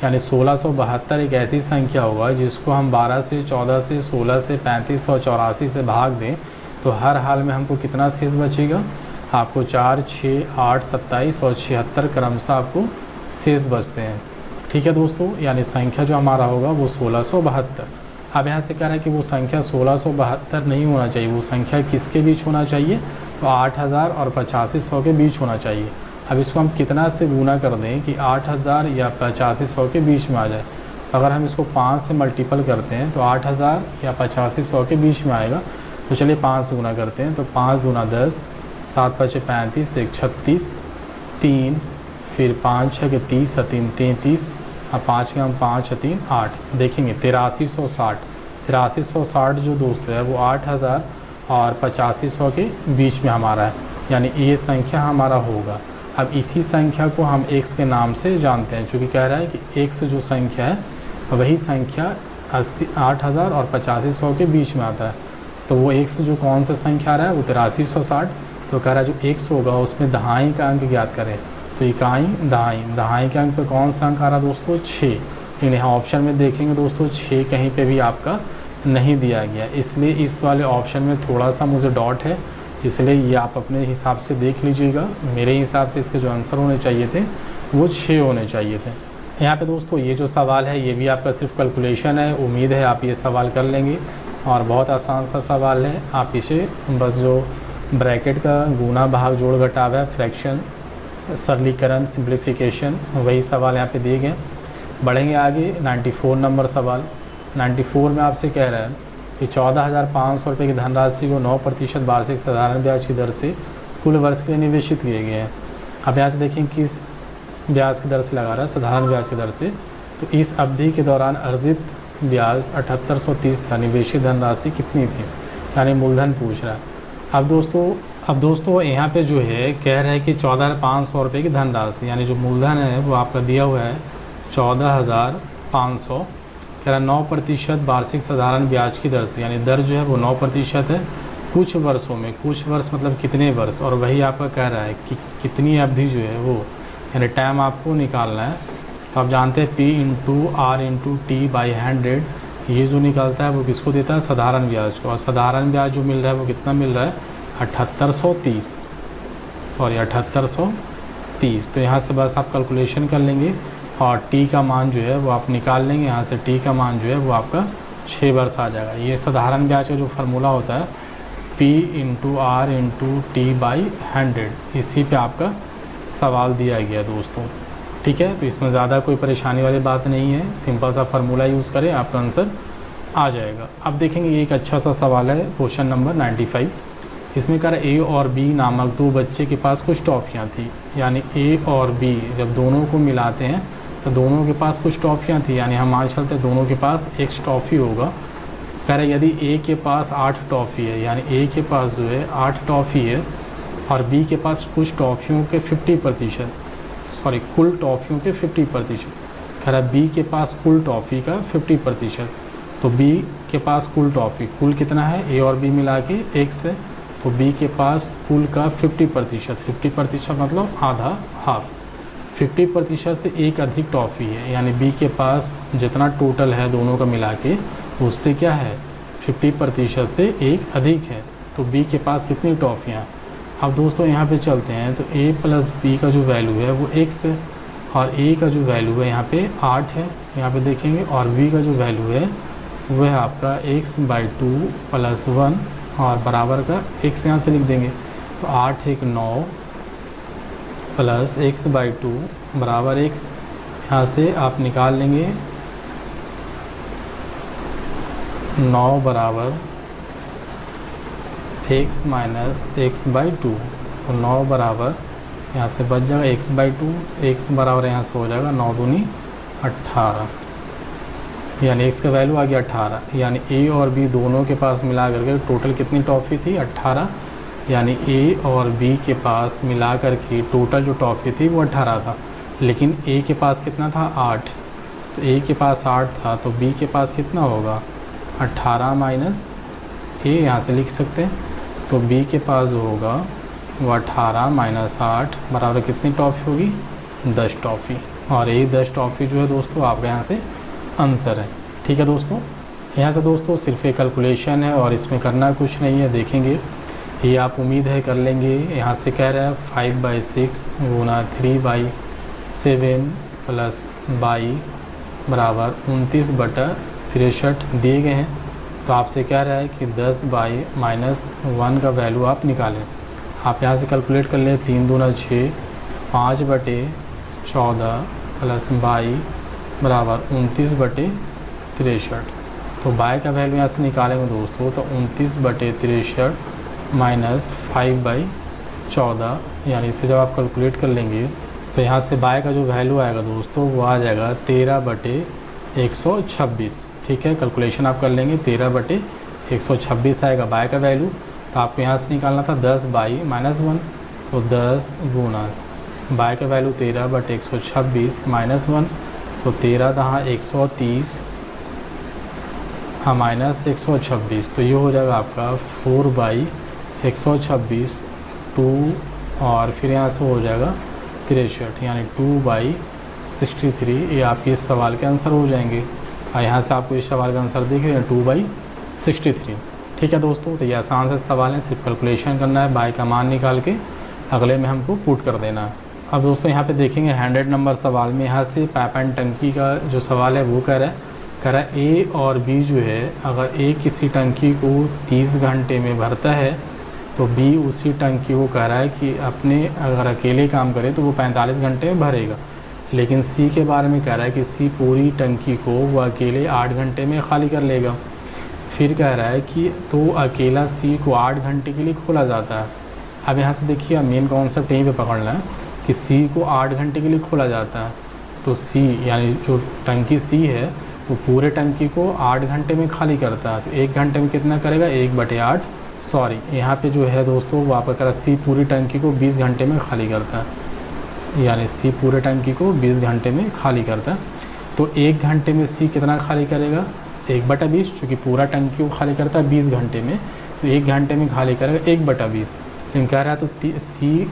यानी 1672 एक ऐसी संख्या होगा जिसको हम 12 से, 14 से, 16 से, 35 और 84 से भाग दें तो हर हाल में हमको कितना शेष बचेगा, आपको 4, 6, 8, 27 और 76 क्रमशः आपको शेष बचते हैं। ठीक है दोस्तों, यानी संख्या जो हमारा होगा वो 1672। अब यहाँ से कह रहा है कि वो संख्या 1672 नहीं होना चाहिए, वो संख्या किसके बीच होना चाहिए, तो 8000 और 8500 के बीच होना चाहिए। अब इसको हम कितना से गुना कर दें कि 8000 या 8500 के बीच में आ जाए। अगर हम इसको 5 से मल्टीपल करते हैं तो 8000 या 8500 के बीच में आएगा। तो चलिए 5 से गुना करते हैं, तो 5 दूना 10, 7 5 35, 1 36, 3, फिर 5 6 30, 3 33, अब 5 के हम 5 3 8, देखेंगे 8360 जो दोस्त है वो 8000 और 8500 के बीच में हमारा है, यानी ये संख्या हमारा होगा। अब इसी संख्या को हम x के नाम से जानते हैं, क्योंकि कह रहा है कि x जो संख्या है वही संख्या 8000 और 8500 के बीच में आता है। तो वो x जो कौन सा संख्या आ रहा है वो 8360। तो कह रहा है जो x होगा उसमें दहाई का अंक ज्ञात करें। तो इकाई दहाई के अंक पे कौन सा अंक आ रहा है दोस्तों, 6। लेकिन यहाँ ऑप्शन में देखेंगे दोस्तों 6 कहीं पे भी आपका नहीं दिया गया, इसलिए इस वाले ऑप्शन में थोड़ा सा मुझे डॉट है, इसलिए ये आप अपने हिसाब से देख लीजिएगा। मेरे हिसाब से इसके जो आंसर होने चाहिए थे वो 6 होने चाहिए थे। यहाँ पे दोस्तों ये जो सवाल है ये भी आपका सिर्फ कैलकुलेशन है, उम्मीद है आप ये सवाल कर लेंगे और बहुत आसान सा सवाल है। आप इसे बस जो ब्रैकेट का गुना भाग जोड़ घटाव है, फ्रैक्शन, सरलीकरण, सिंप्लीफिकेशन, वही सवाल यहाँ पे दिए गए। बढ़ेंगे आगे 94 नंबर सवाल। 94 में आपसे कह रहा है कि 14,500 रुपये की धनराशि को 9% वार्षिक साधारण ब्याज की दर से कुल वर्ष के लिए निवेशित किए गए हैं। अब यहाँ से देखें किस ब्याज की दर से लगा रहा है, साधारण ब्याज की दर से। तो इस अवधि के दौरान अर्जित ब्याज 7830 था, निवेशित धनराशि कितनी थी, यानी मूलधन पूछ रहा है। अब दोस्तों यहाँ पे जो है कह रहा है कि 14,500 रुपये की धनराशि, यानी जो मूलधन है वो आपका दिया हुआ है 14,500। कह रहा 9% वार्षिक साधारण ब्याज की दर से, यानी दर जो है वो 9% है कुछ वर्षों में। कुछ वर्ष मतलब कितने वर्ष, और वही आपका कह रहा है कि कितनी अवधि जो है वो, यानी टाइम आपको निकालना है। तो आप जानते हैं P × R × T/100, ये जो निकलता है वो किसको देता है, साधारण ब्याज को। और साधारण ब्याज जो मिल रहा है वो कितना मिल रहा है, 7830। तो यहाँ से बस आप कैलकुलेशन कर लेंगे और टी का मान जो है वो आप निकाल लेंगे। यहाँ से टी का मान जो है वो आपका 6 वर्ष आ जाएगा। ये साधारण ब्याज का जो फार्मूला होता है P into R into T by 100, इसी पे आपका सवाल दिया गया दोस्तों। ठीक है, तो इसमें ज़्यादा कोई परेशानी वाली बात नहीं है, सिंपल सा फार्मूला यूज़ करें, आपका आंसर आ जाएगा। अब देखेंगे ये एक अच्छा सा सवाल है, क्वेश्चन नंबर 95। इसमें कह रहा है ए और बी नामक दो बच्चे के पास कुछ टॉफ़ियाँ थी, यानी ए और बी जब दोनों को मिलाते हैं तो दोनों के पास कुछ टॉफ़ियाँ थी, यानी हम मान चलते हैं दोनों के पास एक टॉफ़ी होगा। कह रहा है यदि ए के पास 8 टॉफ़ी है, यानी ए के पास जो है 8 टॉफ़ी है और बी के पास कुछ टॉफ़ियों के 50%, सॉरी कुल टॉफ़ियों के 50%। कह रहा है बी के पास कुल टॉफ़ी का 50%, तो बी के पास कुल टॉफ़ी कुल कितना है, ए और बी मिला के x है, तो बी के पास कुल का 50% मतलब आधा, हाफ। 50% से एक अधिक टॉफ़ी है, यानी बी के पास जितना टोटल है दोनों का मिला के उससे क्या है 50% से एक अधिक है, तो बी के पास कितनी टॉफ़ियाँ। अब दोस्तों यहाँ पे चलते हैं, तो a प्लस बी का जो वैल्यू है वो x है और a का जो वैल्यू है यहाँ पे 8 है, यहाँ पे देखेंगे, और b का जो वैल्यू है वह है आपका x/2 + 1 और बराबर का x यहाँ से लिख देंगे, तो 8 1 9 प्लस x/2 बराबर x, यहाँ से आप निकाल लेंगे 9 बराबर x माइनस x/2, तो 9 बराबर यहाँ से बच जाएगा x/2, x बराबर यहाँ से हो जाएगा 9 दूनी 18, यानी x का वैल्यू आ गया 18, यानी a और b दोनों के पास मिला करके टोटल कितनी टॉफ़ी थी 18, यानी a और b के पास मिला करके टोटल जो टॉफ़ी थी वो 18 था, लेकिन a के पास कितना था 8, तो a के पास 8 था तो b के पास कितना होगा 18 माइनस a, यहाँ से लिख सकते हैं, तो b के पास जो होगा वो 18 माइनस 8 बराबर कितनी टॉफ़ी होगी 10 टॉफ़ी, और ये 10 टॉफ़ी जो है दोस्तों आपके यहाँ से आंसर है। ठीक है दोस्तों, यहाँ से दोस्तों सिर्फ एक कैलकुलेशन है और इसमें करना कुछ नहीं है, देखेंगे ये आप उम्मीद है कर लेंगे। यहाँ से कह रहा है 5/6 गुना 3/7 प्लस बाई बराबर 29/63 दिए गए हैं, तो आपसे कह रहा है कि 10/-1 का वैल्यू आप निकालें। आप यहाँ से कैलकुलेट कर लें, 3 दूना 6, 5/14 प्लस बाई बराबर 29/63, तो बाई का वैल्यू यहाँ से निकालेंगे दोस्तों, तो 29/63 माइनस 5/14, यानी इसे जब आप कैलकुलेट कर लेंगे तो यहाँ से बाई का जो वैल्यू आएगा दोस्तों वो आ जाएगा 13/126। ठीक है, कैलकुलेशन आप कर लेंगे, 13/126 आएगा बाई का वैल्यू, तो आपको यहाँ से निकालना था 10/-1, तो 10 गुना बाई का वैल्यू 13/126 माइनस 1, तो 13 दहाँ 130 हाँ माइनस 126, तो ये हो जाएगा आपका 4/126 2, और फिर यहाँ से हो जाएगा 63, यानी 2/63, ये आपके इस सवाल के आंसर हो जाएंगे। और यहाँ से आपको इस सवाल का आंसर देख रहे हैं 2/63। ठीक है दोस्तों, तो ये आसान से सवाल है, सिर्फ कैलकुलेशन करना है, बाई का मान निकाल के अगले में हमको पुट कर देना है। अब दोस्तों यहाँ पे देखेंगे 100 नंबर सवाल में, यहाँ से पाइप एंड टंकी का जो सवाल है वो कह रहा है ए और बी जो है, अगर ए किसी टंकी को 30 घंटे में भरता है तो बी उसी टंकी को कह रहा है कि अपने अगर अकेले काम करे तो वो 45 घंटे में भरेगा, लेकिन सी के बारे में कह रहा है कि सी पूरी टंकी को वो अकेले 8 घंटे में खाली कर लेगा। फिर कह रहा है कि तो अकेला सी को 8 घंटे के लिए खोला जाता है। अब यहाँ से देखिए मेन कॉन्सेप्ट यहीं पे पकड़ना है कि सी को 8 घंटे के लिए खोला जाता है, तो सी यानी जो टंकी सी है वो पूरे टंकी को 8 घंटे में खाली करता है, तो 1 घंटे में कितना करेगा 1/8, सॉरी यहाँ पे जो है दोस्तों वो आपका कह रहा है सी पूरी टंकी को 20 घंटे में खाली करता है, यानी सी पूरे टंकी को 20 घंटे में खाली करता है, तो 1 घंटे में सी कितना खाली करेगा 1/20, चूँकि पूरा टंकी को खाली करता है 20 घंटे में, तो 1 घंटे में खाली करेगा 1/20। लेकिन कह रहा है तो सी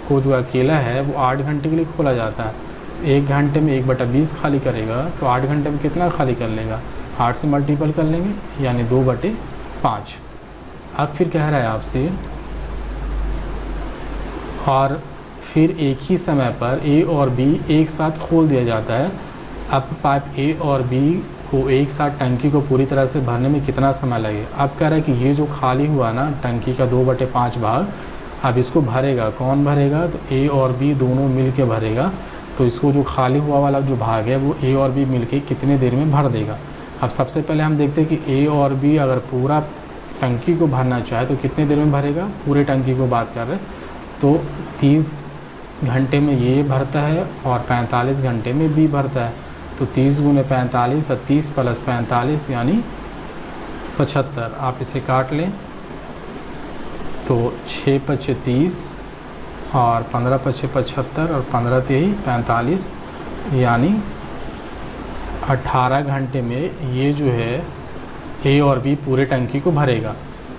को जो अकेला है वो 8 घंटे के लिए खोला जाता है, 1 घंटे में 1/20 खाली करेगा, तो 8 घंटे में कितना खाली कर लेगा 8 से मल्टीपल कर लेंगे, यानी 2/5। अब फिर कह रहा है आपसे, और फिर एक ही समय पर ए और बी एक साथ खोल दिया जाता है। अब पाइप ए और बी को एक साथ टंकी को पूरी तरह से भरने में कितना समय लगे। अब कह रहा है कि ये जो खाली हुआ ना टंकी का 2/5 भाग, अब इसको भरेगा कौन भरेगा, तो ए और बी दोनों मिल के भरेगा। तो इसको जो खाली हुआ वाला जो भाग है वो ए और बी मिल के कितने देर में भर देगा। अब सबसे पहले हम देखते हैं कि ए और बी अगर पूरा टंकी को भरना चाहे तो कितने देर में भरेगा, पूरे टंकी को बात कर रहे हैं। तो 30 घंटे में ये भरता है और 45 घंटे में बी भरता है। तो 30 × 45 और 30 + 45 यानी 75। आप इसे काट लें तो 6 × 5 = 30 और 15 × 5 = 75 और 15 × 3 = 45 यानी 18 घंटे में ये जो है ए और बी पूरे टंकी को भरेगा।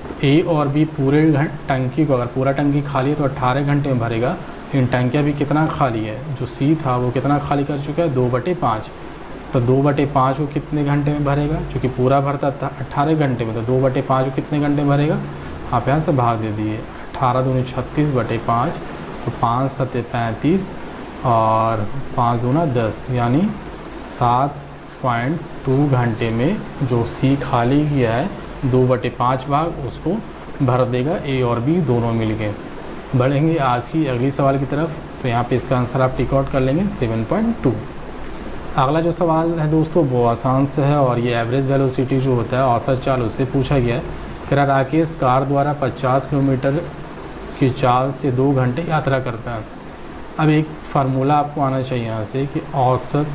तो ए और बी पूरे टंकी को, अगर पूरा टंकी खाली है तो 18 घंटे में भरेगा। इन टंकियाँ भी कितना खाली है, जो सी था वो कितना खाली कर चुका है, 2/5। तो 2/5 को कितने घंटे में भरेगा, चूँकि पूरा भरता था 18 घंटे में, तो 2/5 को कितने घंटे में भरेगा, आप यहाँ से भाग दे दिए। 18 दूनी 36/5, तो 5 × 7 = 35 और 5 दूना 10 यानी 7.2 घंटे में जो सी खाली किया है 2/5 भाग उसको भर देगा ए और बी दोनों मिल के। बढ़ेंगे आज की अगली सवाल की तरफ। तो यहाँ पे इसका आंसर आप टिक आउट कर लेंगे 7.2। अगला जो सवाल है दोस्तों वो आसान से है और ये एवरेज वेलोसिटी जो होता है औसत चाल उससे पूछा गया है। कह रहा राकेश कार द्वारा 50 किलोमीटर की चाल से 2 घंटे यात्रा करता है। अब एक फार्मूला आपको आना चाहिए यहाँ से कि औसत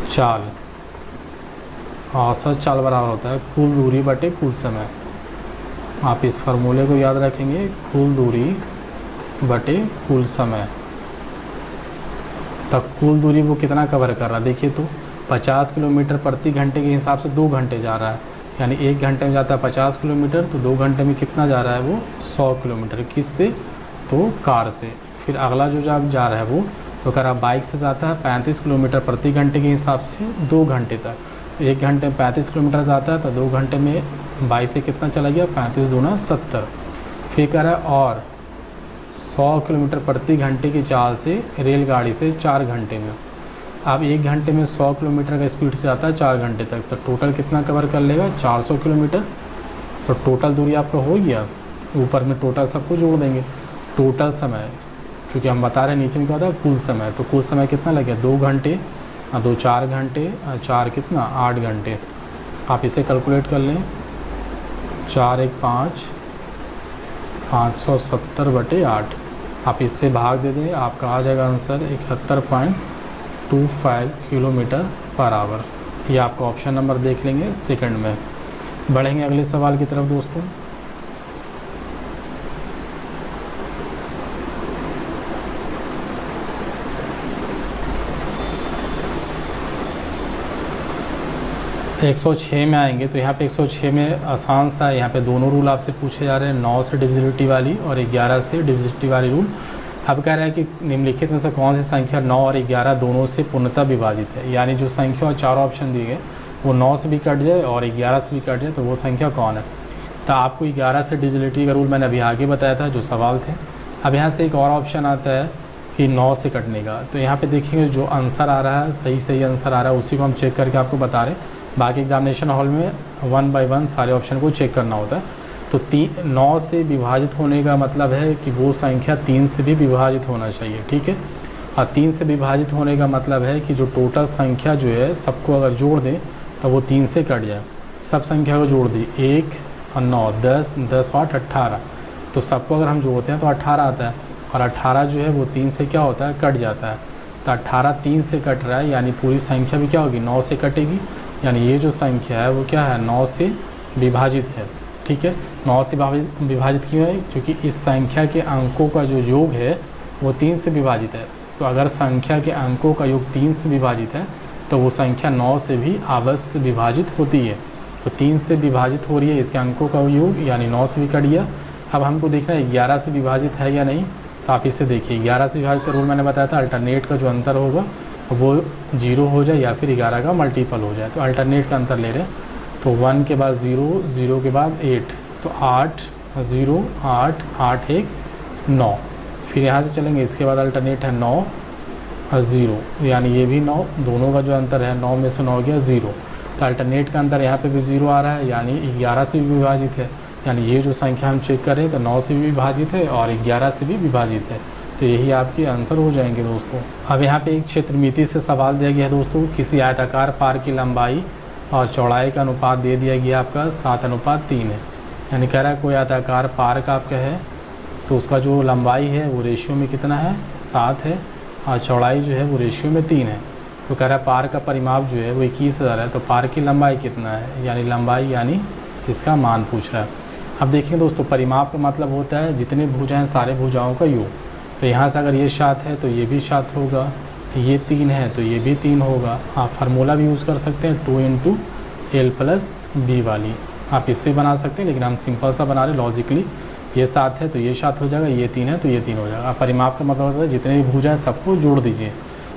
चाल बराबर होता है कुल दूरी बटे कुल समय। आप इस फार्मूले को याद रखेंगे, कुल दूरी बटे कुल समय। तब कुल दूरी वो कितना कवर कर रहा है, देखिए तो 50 किलोमीटर प्रति घंटे के हिसाब से 2 घंटे जा रहा है, यानी 1 घंटे में जाता है 50 किलोमीटर, तो 2 घंटे में कितना जा रहा है वो 100 किलोमीटर। किससे, तो कार से। फिर अगला जो जा रहा है वो तो कह रहा बाइक से जाता है 35 किलोमीटर प्रति घंटे के हिसाब से 2 घंटे तक। तो 1 घंटे में 35 किलोमीटर जाता है, तो 2 घंटे में बाइक से कितना चला गया, 35 दूना 70। फिर कह रहा है और 100 किलोमीटर प्रति घंटे की चाल से रेलगाड़ी से 4 घंटे में। अब 1 घंटे में 100 किलोमीटर का स्पीड से जाता है 4 घंटे तक, तो टोटल कितना कवर कर लेगा, 400 किलोमीटर। तो टोटल दूरी आपका हो गया, ऊपर में टोटल सबको जोड़ देंगे। टोटल समय चूँकि हम बता रहे हैं नीचे में क्या होता है कुल समय, तो कुल समय कितना लगे, 2 घंटे, 2 4 घंटे, 4 कितना 8 घंटे। आप इसे कैलकुलेट कर लें, 4 × 1 = 5, 570/8। आप इससे भाग दे दें, आपका आ जाएगा आंसर 71.25 किलोमीटर/आवर। ये आपका ऑप्शन नंबर देख लेंगे सेकंड में। बढ़ेंगे अगले सवाल की तरफ दोस्तों। तो 106 में आएंगे, तो यहाँ पे 106 में आसान सा है, यहाँ पे दोनों रूल आपसे पूछे जा रहे हैं, 9 से डिविजिबिलिटी वाली और 11 से डिविजिबिलिटी वाली रूल। अब कह रहा है कि निम्नलिखित में से कौन सी संख्या 9 और 11 दोनों से पूर्णतः विभाजित है, यानी जो संख्या और 4 ऑप्शन दिए गए वो 9 से भी कट जाए और 11 से भी कट जाए, तो वो संख्या कौन है। तो आपको 11 से डिविजिबिलिटी का रूल मैंने अभी आगे बताया था जो सवाल थे। अब यहाँ से एक और ऑप्शन आता है कि 9 से कटने का, तो यहाँ पे देखेंगे जो आंसर आ रहा है सही आंसर आ रहा है उसी को हम चेक करके आपको बता रहे हैं। बाकी एग्जामिनेशन हॉल में 1 बाय 1 सारे ऑप्शन को चेक करना होता है। तो 9 से विभाजित होने का मतलब है कि वो संख्या 3 से भी विभाजित होना चाहिए, ठीक है। और 3 से विभाजित होने का मतलब है कि जो टोटल संख्या जो है सबको अगर जोड़ दें तो वो 3 से कट जाए। सब संख्या को जोड़ दी, 1 और 9, 10, 10 और 8, 18। तो सबको अगर हम जोड़ते हैं तो 18 आता है, और 18 जो है वो 3 से क्या होता है, कट जाता है। तो 18 3 से कट रहा है, यानी पूरी संख्या भी क्या होगी, 9 से कटेगी। यानी ये जो संख्या है वो क्या है, 9 से विभाजित है, ठीक है। 9 से विभाजित क्यों है, क्योंकि इस संख्या के अंकों का जो योग है वो 3 से विभाजित है। तो अगर संख्या के अंकों का योग 3 से विभाजित है तो वो संख्या 9 से भी अवश्य विभाजित होती है। तो 3 से विभाजित हो रही है, इसके अंकों का योग यानी 9 से भी कट गया। अब हमको देखना है 11 से विभाजित है या नहीं, तो आप इसे देखिए। 11 से विभाजित रूल मैंने बताया था, अल्टरनेट का जो अंतर होगा वो 0 हो जाए या फिर 11 का मल्टीपल हो जाए। तो अल्टरनेट का अंतर ले रहे हैं, तो 1 के बाद 0, 0 के बाद 8, तो 8 0 8 8 1 9। फिर यहाँ से चलेंगे, इसके बाद अल्टरनेट है 9 और 0, यानी ये भी 9, दोनों का जो अंतर है 9 में से 9 गया 0। तो अल्टरनेट का अंतर यहाँ पे भी 0 आ रहा है, यानी 11 से भी विभाजित है। यानी ये जो संख्या हम चेक करें तो 9 से भी विभाजित है और 11 से भी विभाजित है। तो यही आपके आंसर हो जाएंगे दोस्तों। अब यहाँ पे एक क्षेत्रमिति से सवाल दिया गया है दोस्तों, किसी आयताकार पार की लंबाई और चौड़ाई का अनुपात दे दिया गया आपका 7:3 है। यानी कह रहा है कोई आयताकार पार का आपका है तो उसका जो लंबाई है वो रेशियो में कितना है 7 है और चौड़ाई जो है वो रेशियो में 3 है। तो कह रहा है पार का परिमाप जो है वो 21,000 है, तो पार की लंबाई कितना है, यानी लंबाई यानी इसका मान पूछ रहा है। अब देखिए दोस्तों, परिमाप का मतलब होता है जितने भुजा हैं सारे भुजाओं का योग। तो यहाँ से अगर ये 7 है तो ये भी 7 होगा, ये 3 है तो ये भी 3 होगा। आप फार्मूला भी यूज़ कर सकते हैं 2 × L+B वाली, आप इससे बना सकते हैं, लेकिन हम सिंपल सा बना रहे लॉजिकली। ये 7 है तो ये 7 हो जाएगा, ये 3 है तो ये 3 हो जाएगा। परिमाप का मतलब होता है जितने भी भुजा हैं सबको जोड़ दीजिए।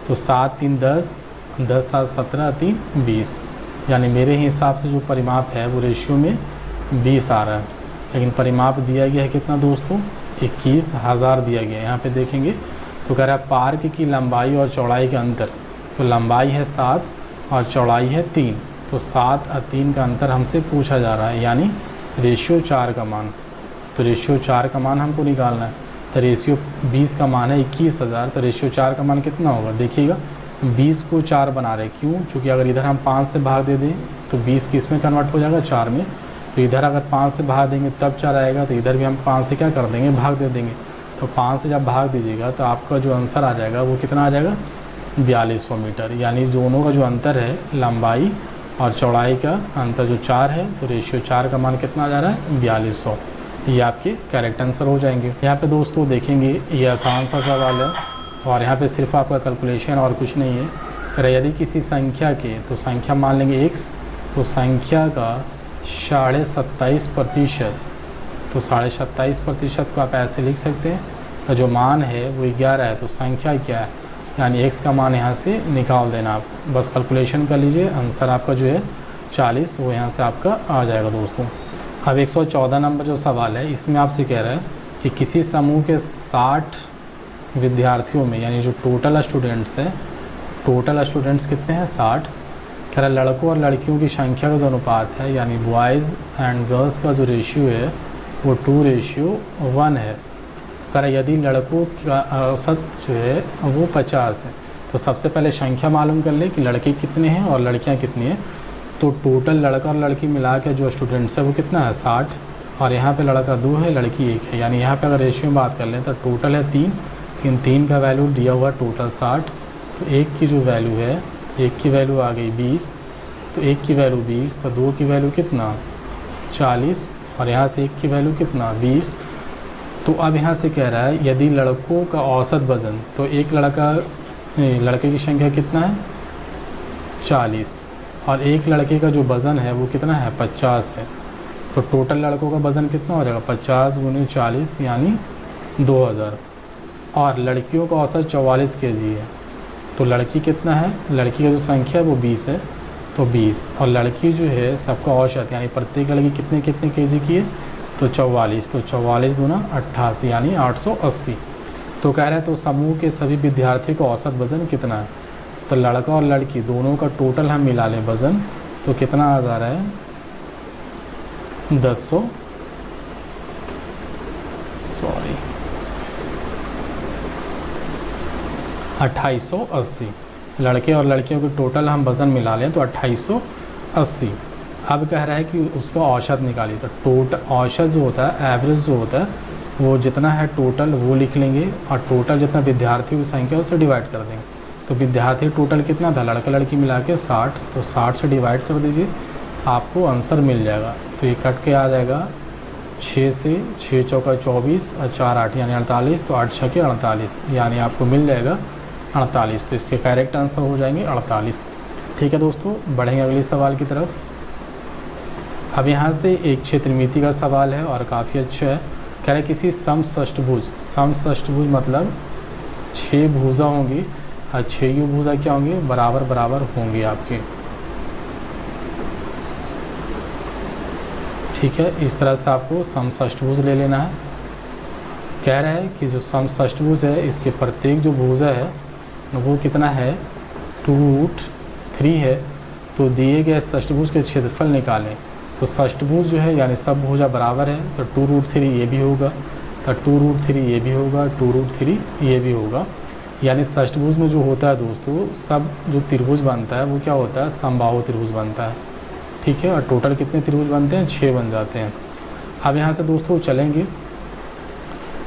तो 7 × 3 = 10, 10 × 7 = 17, 3 = 20। यानी मेरे हिसाब से जो परिमाप है वो रेशियो में 20 आ रहा है। लेकिन परिमाप दिया गया है कितना दोस्तों, 21,000 दिया गया है। यहाँ पे देखेंगे तो कह रहा है पार्क की लंबाई और चौड़ाई का अंतर। तो लंबाई है 7 और चौड़ाई है 3, तो 7 और 3 का अंतर हमसे पूछा जा रहा है, यानी रेशियो 4 का मान। तो रेशियो 4 का मान हमको निकालना है। तो रेशियो 20 का मान है 21,000, तो रेशियो 4 का मान कितना होगा, देखिएगा 20 को 4 बना रहे, क्यों, क्योंकि अगर इधर हम 5 से भाग दे दें तो 20 किस में कन्वर्ट हो जाएगा, 4 में। तो इधर अगर 5 से भाग देंगे तब 4 आएगा, तो इधर भी हम 5 से क्या कर देंगे, भाग दे देंगे। तो 5 से जब भाग दीजिएगा तो आपका जो आंसर आ जाएगा वो कितना आ जाएगा, 4200 मीटर। यानी दोनों का जो अंतर है लंबाई और चौड़ाई का अंतर जो 4 है, तो रेशियो 4 का मान कितना आ जा रहा है, 4200। ये आपके करेक्ट आंसर हो जाएंगे। यहाँ पे दोस्तों देखेंगे ये आसान सा सवाल है और यहाँ पे सिर्फ आपका कैलकुलेशन और कुछ नहीं है। अगर यदि किसी संख्या के, तो संख्या मान लेंगे x, तो संख्या का 27.5%, तो 27.5% को आप ऐसे लिख सकते हैं। और जो मान है वो 11 है, तो संख्या क्या है, यानी x का मान यहाँ से निकाल देना आप, बस कैलकुलेशन कर लीजिए, आंसर आपका जो है 40 वो यहाँ से आपका आ जाएगा दोस्तों। अब 114 नंबर जो सवाल है इसमें आपसे कह रहा है कि किसी समूह के 60 विद्यार्थियों में, यानी जो टोटल स्टूडेंट्स हैं, टोटल स्टूडेंट्स कितने हैं 60, कह रहा है लड़कों और लड़कियों की संख्या का जो अनुपात है, यानी बॉयज़ एंड गर्ल्स का जो रेशियो है वो 2:1 है। कह रहा है यदि लड़कों का औसत जो है वो 50 है, तो सबसे पहले संख्या मालूम कर लें कि लड़के कितने हैं और लड़कियां कितनी हैं। तो टोटल लड़का और लड़की मिला के जो स्टूडेंट्स है वो कितना है 60, और यहाँ पे लड़का 2 है लड़की 1 है। यानी यहाँ पे अगर रेशियो में बात कर लें तो टोटल है 3, इन 3 का वैल्यू दिया हुआ टोटल 60, तो 1 की जो वैल्यू है, 1 की वैल्यू आ गई 20, तो 1 की वैल्यू 20, तो 2 की वैल्यू कितना 40, और यहाँ से 1 की वैल्यू कितना 20। तो अब यहाँ से कह रहा है यदि लड़कों का औसत वज़न, तो एक लड़के की संख्या कितना है 40, और एक लड़के का जो वज़न है वो कितना है 50 है। तो टोटल लड़कों का वज़न कितना हो जाएगा 50 × 40 यानी 2000, और लड़कियों का औसत 44 kg है। तो लड़की कितना है, लड़की का जो संख्या है वो 20 है, तो 20, और लड़की जो है सबका औसत यानी प्रत्येक लड़की कितने kg की है, तो 44, तो 44 × 2 = 88 यानी 880। तो कह रहा है तो समूह के सभी विद्यार्थियों का औसत वज़न कितना है, तो लड़का और लड़की दोनों का टोटल हम मिला लें वज़न, तो कितना आ जा रहा है 2880। लड़के और लड़कियों के टोटल हम वज़न मिला लें तो 2880। अब कह रहा है कि उसका औसत निकालिए, तो टोटल औसत जो होता है, एवरेज जो होता है, वो जितना है टोटल वो लिख लेंगे, और टोटल जितना विद्यार्थियों की संख्या उसे डिवाइड कर देंगे। तो विद्यार्थी टोटल कितना था, लड़का लड़की मिला के 60, तो 60 से डिवाइड कर दीजिए, आपको आंसर मिल जाएगा। तो ये कट के आ जाएगा 6 से, 6 चौका 24 और 4 8 यानी 48, तो 8 6 के 48, यानी आपको मिल जाएगा 48। तो इसके करेक्ट आंसर हो जाएंगे 48। ठीक है दोस्तों, बढ़ेंगे अगले सवाल की तरफ। अब यहाँ से एक क्षेत्रमिति का सवाल है और काफ़ी अच्छा है। कह रहे किसी समषष्ठभुज मतलब 6 भुजा होंगी और 6 भुजा क्या होंगे, बराबर बराबर होंगे आपके। ठीक है, इस तरह से आपको समषष्ठभुज ले लेना है। कह रहा है कि जो समषष्ठभुज है इसके प्रत्येक जो भुजा है वो कितना है 2√3 है। तो दिए गए षष्ठभुज के क्षेत्रफल निकालें। तो षष्ठभुज जो है यानी सब भुजा बराबर है, तो 2√3 ये भी होगा, तो 2√3 ये भी होगा, 2√3 ये भी होगा। यानी षष्ठभुज में जो होता है दोस्तों सब जो त्रिभुज बनता है वो क्या होता है समबाहु त्रिभुज बनता है, ठीक है। और टोटल कितने त्रिभुज बनते हैं 6 बन जाते हैं। अब यहाँ से दोस्तों चलेंगे,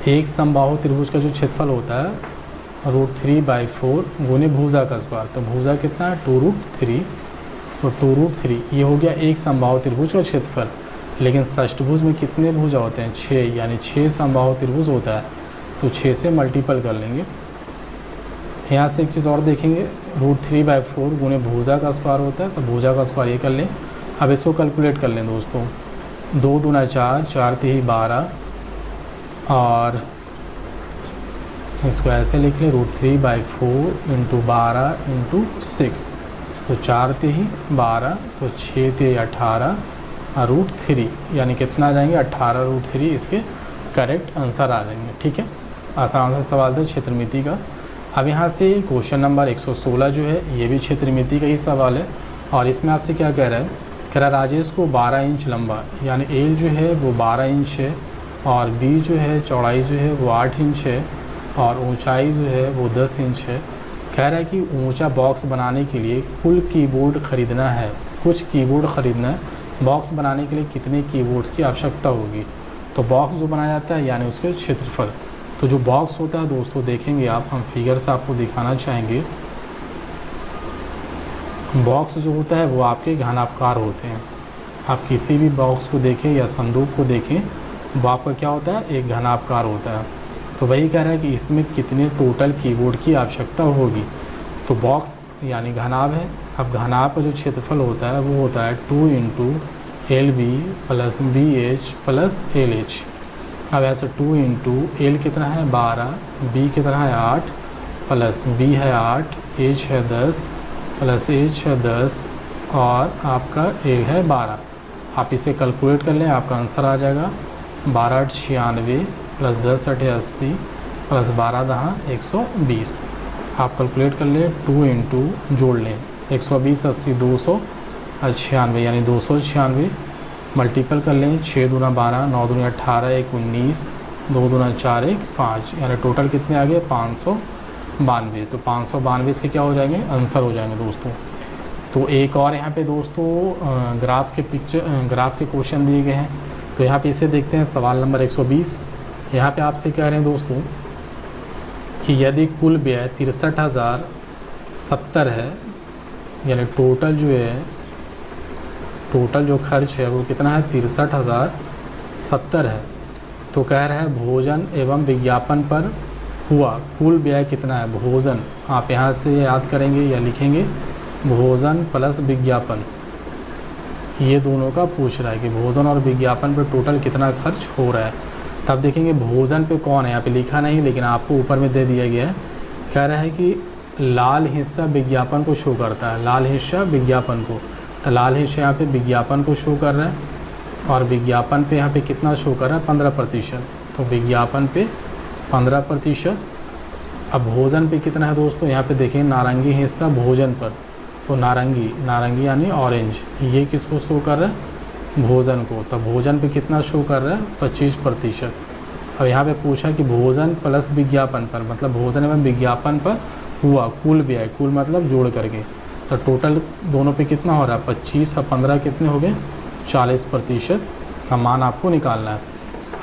एक समबाहु त्रिभुज का जो क्षेत्रफल होता है √3/4 गुने भुजा का स्क्वायर। तो भुजा कितना है 2√3, तो 2√3 ये हो गया एक समबाहु त्रिभुज का क्षेत्रफल। लेकिन षष्ठभुज में कितने भुजा होते हैं 6, यानी 6 समबाहु त्रिभुज होता है, तो 6 से मल्टीपल कर लेंगे। यहाँ से एक चीज़ और देखेंगे, √3/4 गुने भुजा का स्क्वायर होता है, तो भुजा का स्क्वायर ये कर लें। अब इसको कैलकुलेट कर लें दोस्तों, 2 दूना 4, 4 3 12, और इसको ऐसे लिख लें √3/4 × 12 × 6, तो 4 3 12, तो 6 3 18 और √3 यानी कितना आ जाएंगे 18√3 इसके करेक्ट आंसर आ जाएंगे, ठीक है। आसान सा सवाल था क्षेत्रमिति का। अब यहाँ से क्वेश्चन नंबर 116 जो है ये भी क्षेत्रमिति का ही सवाल है, और इसमें आपसे क्या कह रहा है, कह रहा है राजेश को 12 इंच लंबा, यानी एल जो है वो 12 इंच है, और बी जो है चौड़ाई जो है वो 8 इंच है, और ऊंचाई जो है वो 10 इंच है। कह रहा है कि ऊंचा बॉक्स बनाने के लिए कुल कीबोर्ड ख़रीदना है, कुछ कीबोर्ड ख़रीदना है, बॉक्स बनाने के लिए कितने कीबोर्ड्स की आवश्यकता होगी। तो बॉक्स जो बनाया जाता है यानी उसके क्षेत्रफल। तो जो बॉक्स होता है दोस्तों देखेंगे आप, हम फिगर से आपको दिखाना चाहेंगे। बॉक्स जो होता है वो आपके घनाकार होते हैं। आप किसी भी बॉक्स को देखें या संदूक को देखें, वो आपका क्या होता है एक घनाकार होता है। तो वही कह रहा है कि इसमें कितने टोटल कीबोर्ड की आवश्यकता होगी। तो बॉक्स यानी घनाभ है। अब घनाभ का जो क्षेत्रफल होता है वो होता है 2 × LB + BH + LH। अब ऐसे 2 × L कितना है 12, B कितना है 8, प्लस B है 8, H है 10 प्लस H है 10, और आपका L है 12। आप इसे कैलकुलेट कर लें, आपका आंसर आ जाएगा 12 × 96 प्लस 10 × 80 प्लस 12 दहाँ 120। आप कैलकुलेट कर लें, 2 × जोड़ लें 120 80 296 यानी 296, मल्टीपल कर लें 6 दूना 12, 9 दूनी 18, 1 19, 2 दूना 4 1 5, यानी टोटल कितने आ गए 592। तो 592 इसके क्या हो जाएंगे आंसर हो जाएंगे दोस्तों। तो एक और यहाँ पे दोस्तों ग्राफ के क्वेश्चन दिए गए हैं। तो यहाँ पे इसे देखते हैं, सवाल नंबर 120। यहाँ पे आपसे कह रहे हैं दोस्तों कि यदि कुल व्यय 63,070 है, यानी टोटल जो खर्च है वो कितना है 63,070 है, तो कह रहा है भोजन एवं विज्ञापन पर हुआ कुल व्यय कितना है। भोजन आप यहाँ से याद करेंगे या लिखेंगे, भोजन प्लस विज्ञापन, ये दोनों का पूछ रहा है कि भोजन और विज्ञापन पर टोटल कितना खर्च हो रहा है। तब देखेंगे भोजन पे कौन है, यहाँ पे लिखा नहीं लेकिन आपको ऊपर में दे दिया गया है। कह रहा है कि लाल हिस्सा विज्ञापन को शो करता है, लाल हिस्सा विज्ञापन को, तो लाल हिस्सा यहाँ पे विज्ञापन को शो कर रहा है, और विज्ञापन पे यहाँ पे कितना शो कर रहा है 15%। तो विज्ञापन पे 15%। अब भोजन पे कितना है दोस्तों, यहाँ पे देखें नारंगी हिस्सा भोजन पर, तो नारंगी यानी ऑरेंज, ये किसको शो कर रहा है भोजन को। तो भोजन पे कितना शो कर रहा है 25%। अब यहाँ पे पूछा कि भोजन प्लस विज्ञापन पर, मतलब भोजन एवं विज्ञापन पर हुआ कुल व्यय, कुल मतलब जोड़ करके, तो टोटल दोनों पे कितना हो रहा है 25 और 15 कितने हो गए 40% का मान आपको निकालना है।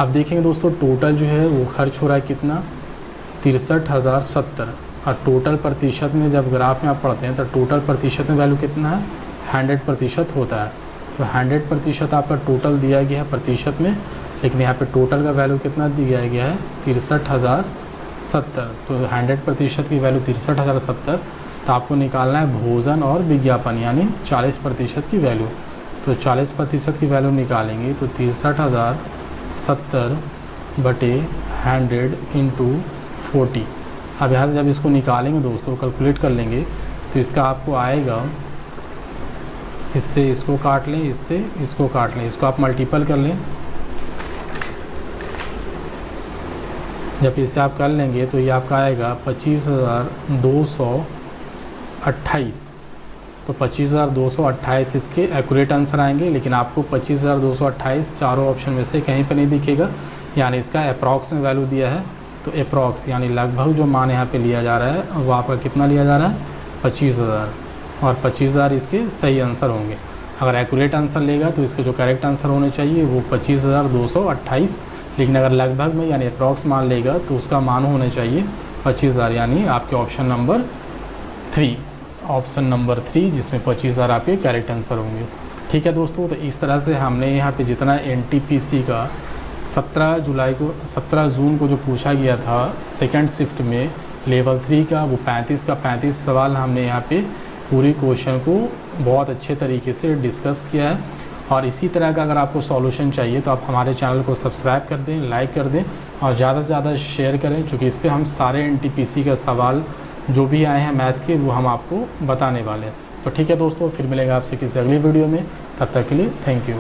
अब देखेंगे दोस्तों टोटल जो है वो खर्च हो रहा है कितना 63,070, और टोटल प्रतिशत में जब ग्राफ में आप पढ़ते हैं तो टोटल प्रतिशत में वैल्यू कितना है 100% होता है। तो 100% आपका टोटल दिया गया है प्रतिशत में, लेकिन यहाँ पे टोटल का वैल्यू कितना दिया गया है 63,070। तो 100% की वैल्यू 63,070, तो आपको निकालना है भोजन और विज्ञापन यानी 40% की वैल्यू। तो 40% की वैल्यू निकालेंगे तो 63,070 बटे 100 × 40। अब यहाँ से जब इसको निकालेंगे दोस्तों कैलकुलेट कर लेंगे तो इसका आपको आएगा, इससे इसको काट लें, इससे इसको काट लें, इसको आप मल्टीपल कर लें जब इसे आप कर लेंगे तो ये आपका आएगा 25,228। तो 25,228 इसके एक्यूरेट आंसर आएंगे, लेकिन आपको 25,228 चारों ऑप्शन में से कहीं पर नहीं दिखेगा, यानी इसका अप्रॉक्स में वैल्यू दिया है। तो अप्रॉक्स यानी लगभग जो मान यहाँ पे लिया जा रहा है वो आपका कितना लिया जा रहा है 25,000, और 25,000 इसके सही आंसर होंगे। अगर एक्यूरेट आंसर लेगा तो इसके जो करेक्ट आंसर होने चाहिए वो 25,228, लेकिन अगर लगभग में यानी अप्रॉक्स मान लेगा तो उसका मान होने चाहिए 25,000, यानी आपके ऑप्शन नंबर 3 जिसमें 25,000 आपके करेक्ट आंसर होंगे। ठीक है दोस्तों, तो इस तरह से हमने यहाँ पे जितना एनटीपीसी का 17 जून को जो पूछा गया था सेकंड शिफ्ट में लेवल 3 का, वो 35 का 35 सवाल हमने यहाँ पे पूरी क्वेश्चन को बहुत अच्छे तरीके से डिस्कस किया है। और इसी तरह का अगर आपको सॉल्यूशन चाहिए तो आप हमारे चैनल को सब्सक्राइब कर दें, लाइक कर दें और ज़्यादा से ज़्यादा शेयर करें, क्योंकि इस पर हम सारे एनटीपीसी का सवाल जो भी आए हैं मैथ के वो हम आपको बताने वाले हैं। तो ठीक है दोस्तों, फिर मिलेंगे आपसे किसी अगली वीडियो में, तब तक के लिए थैंक यू।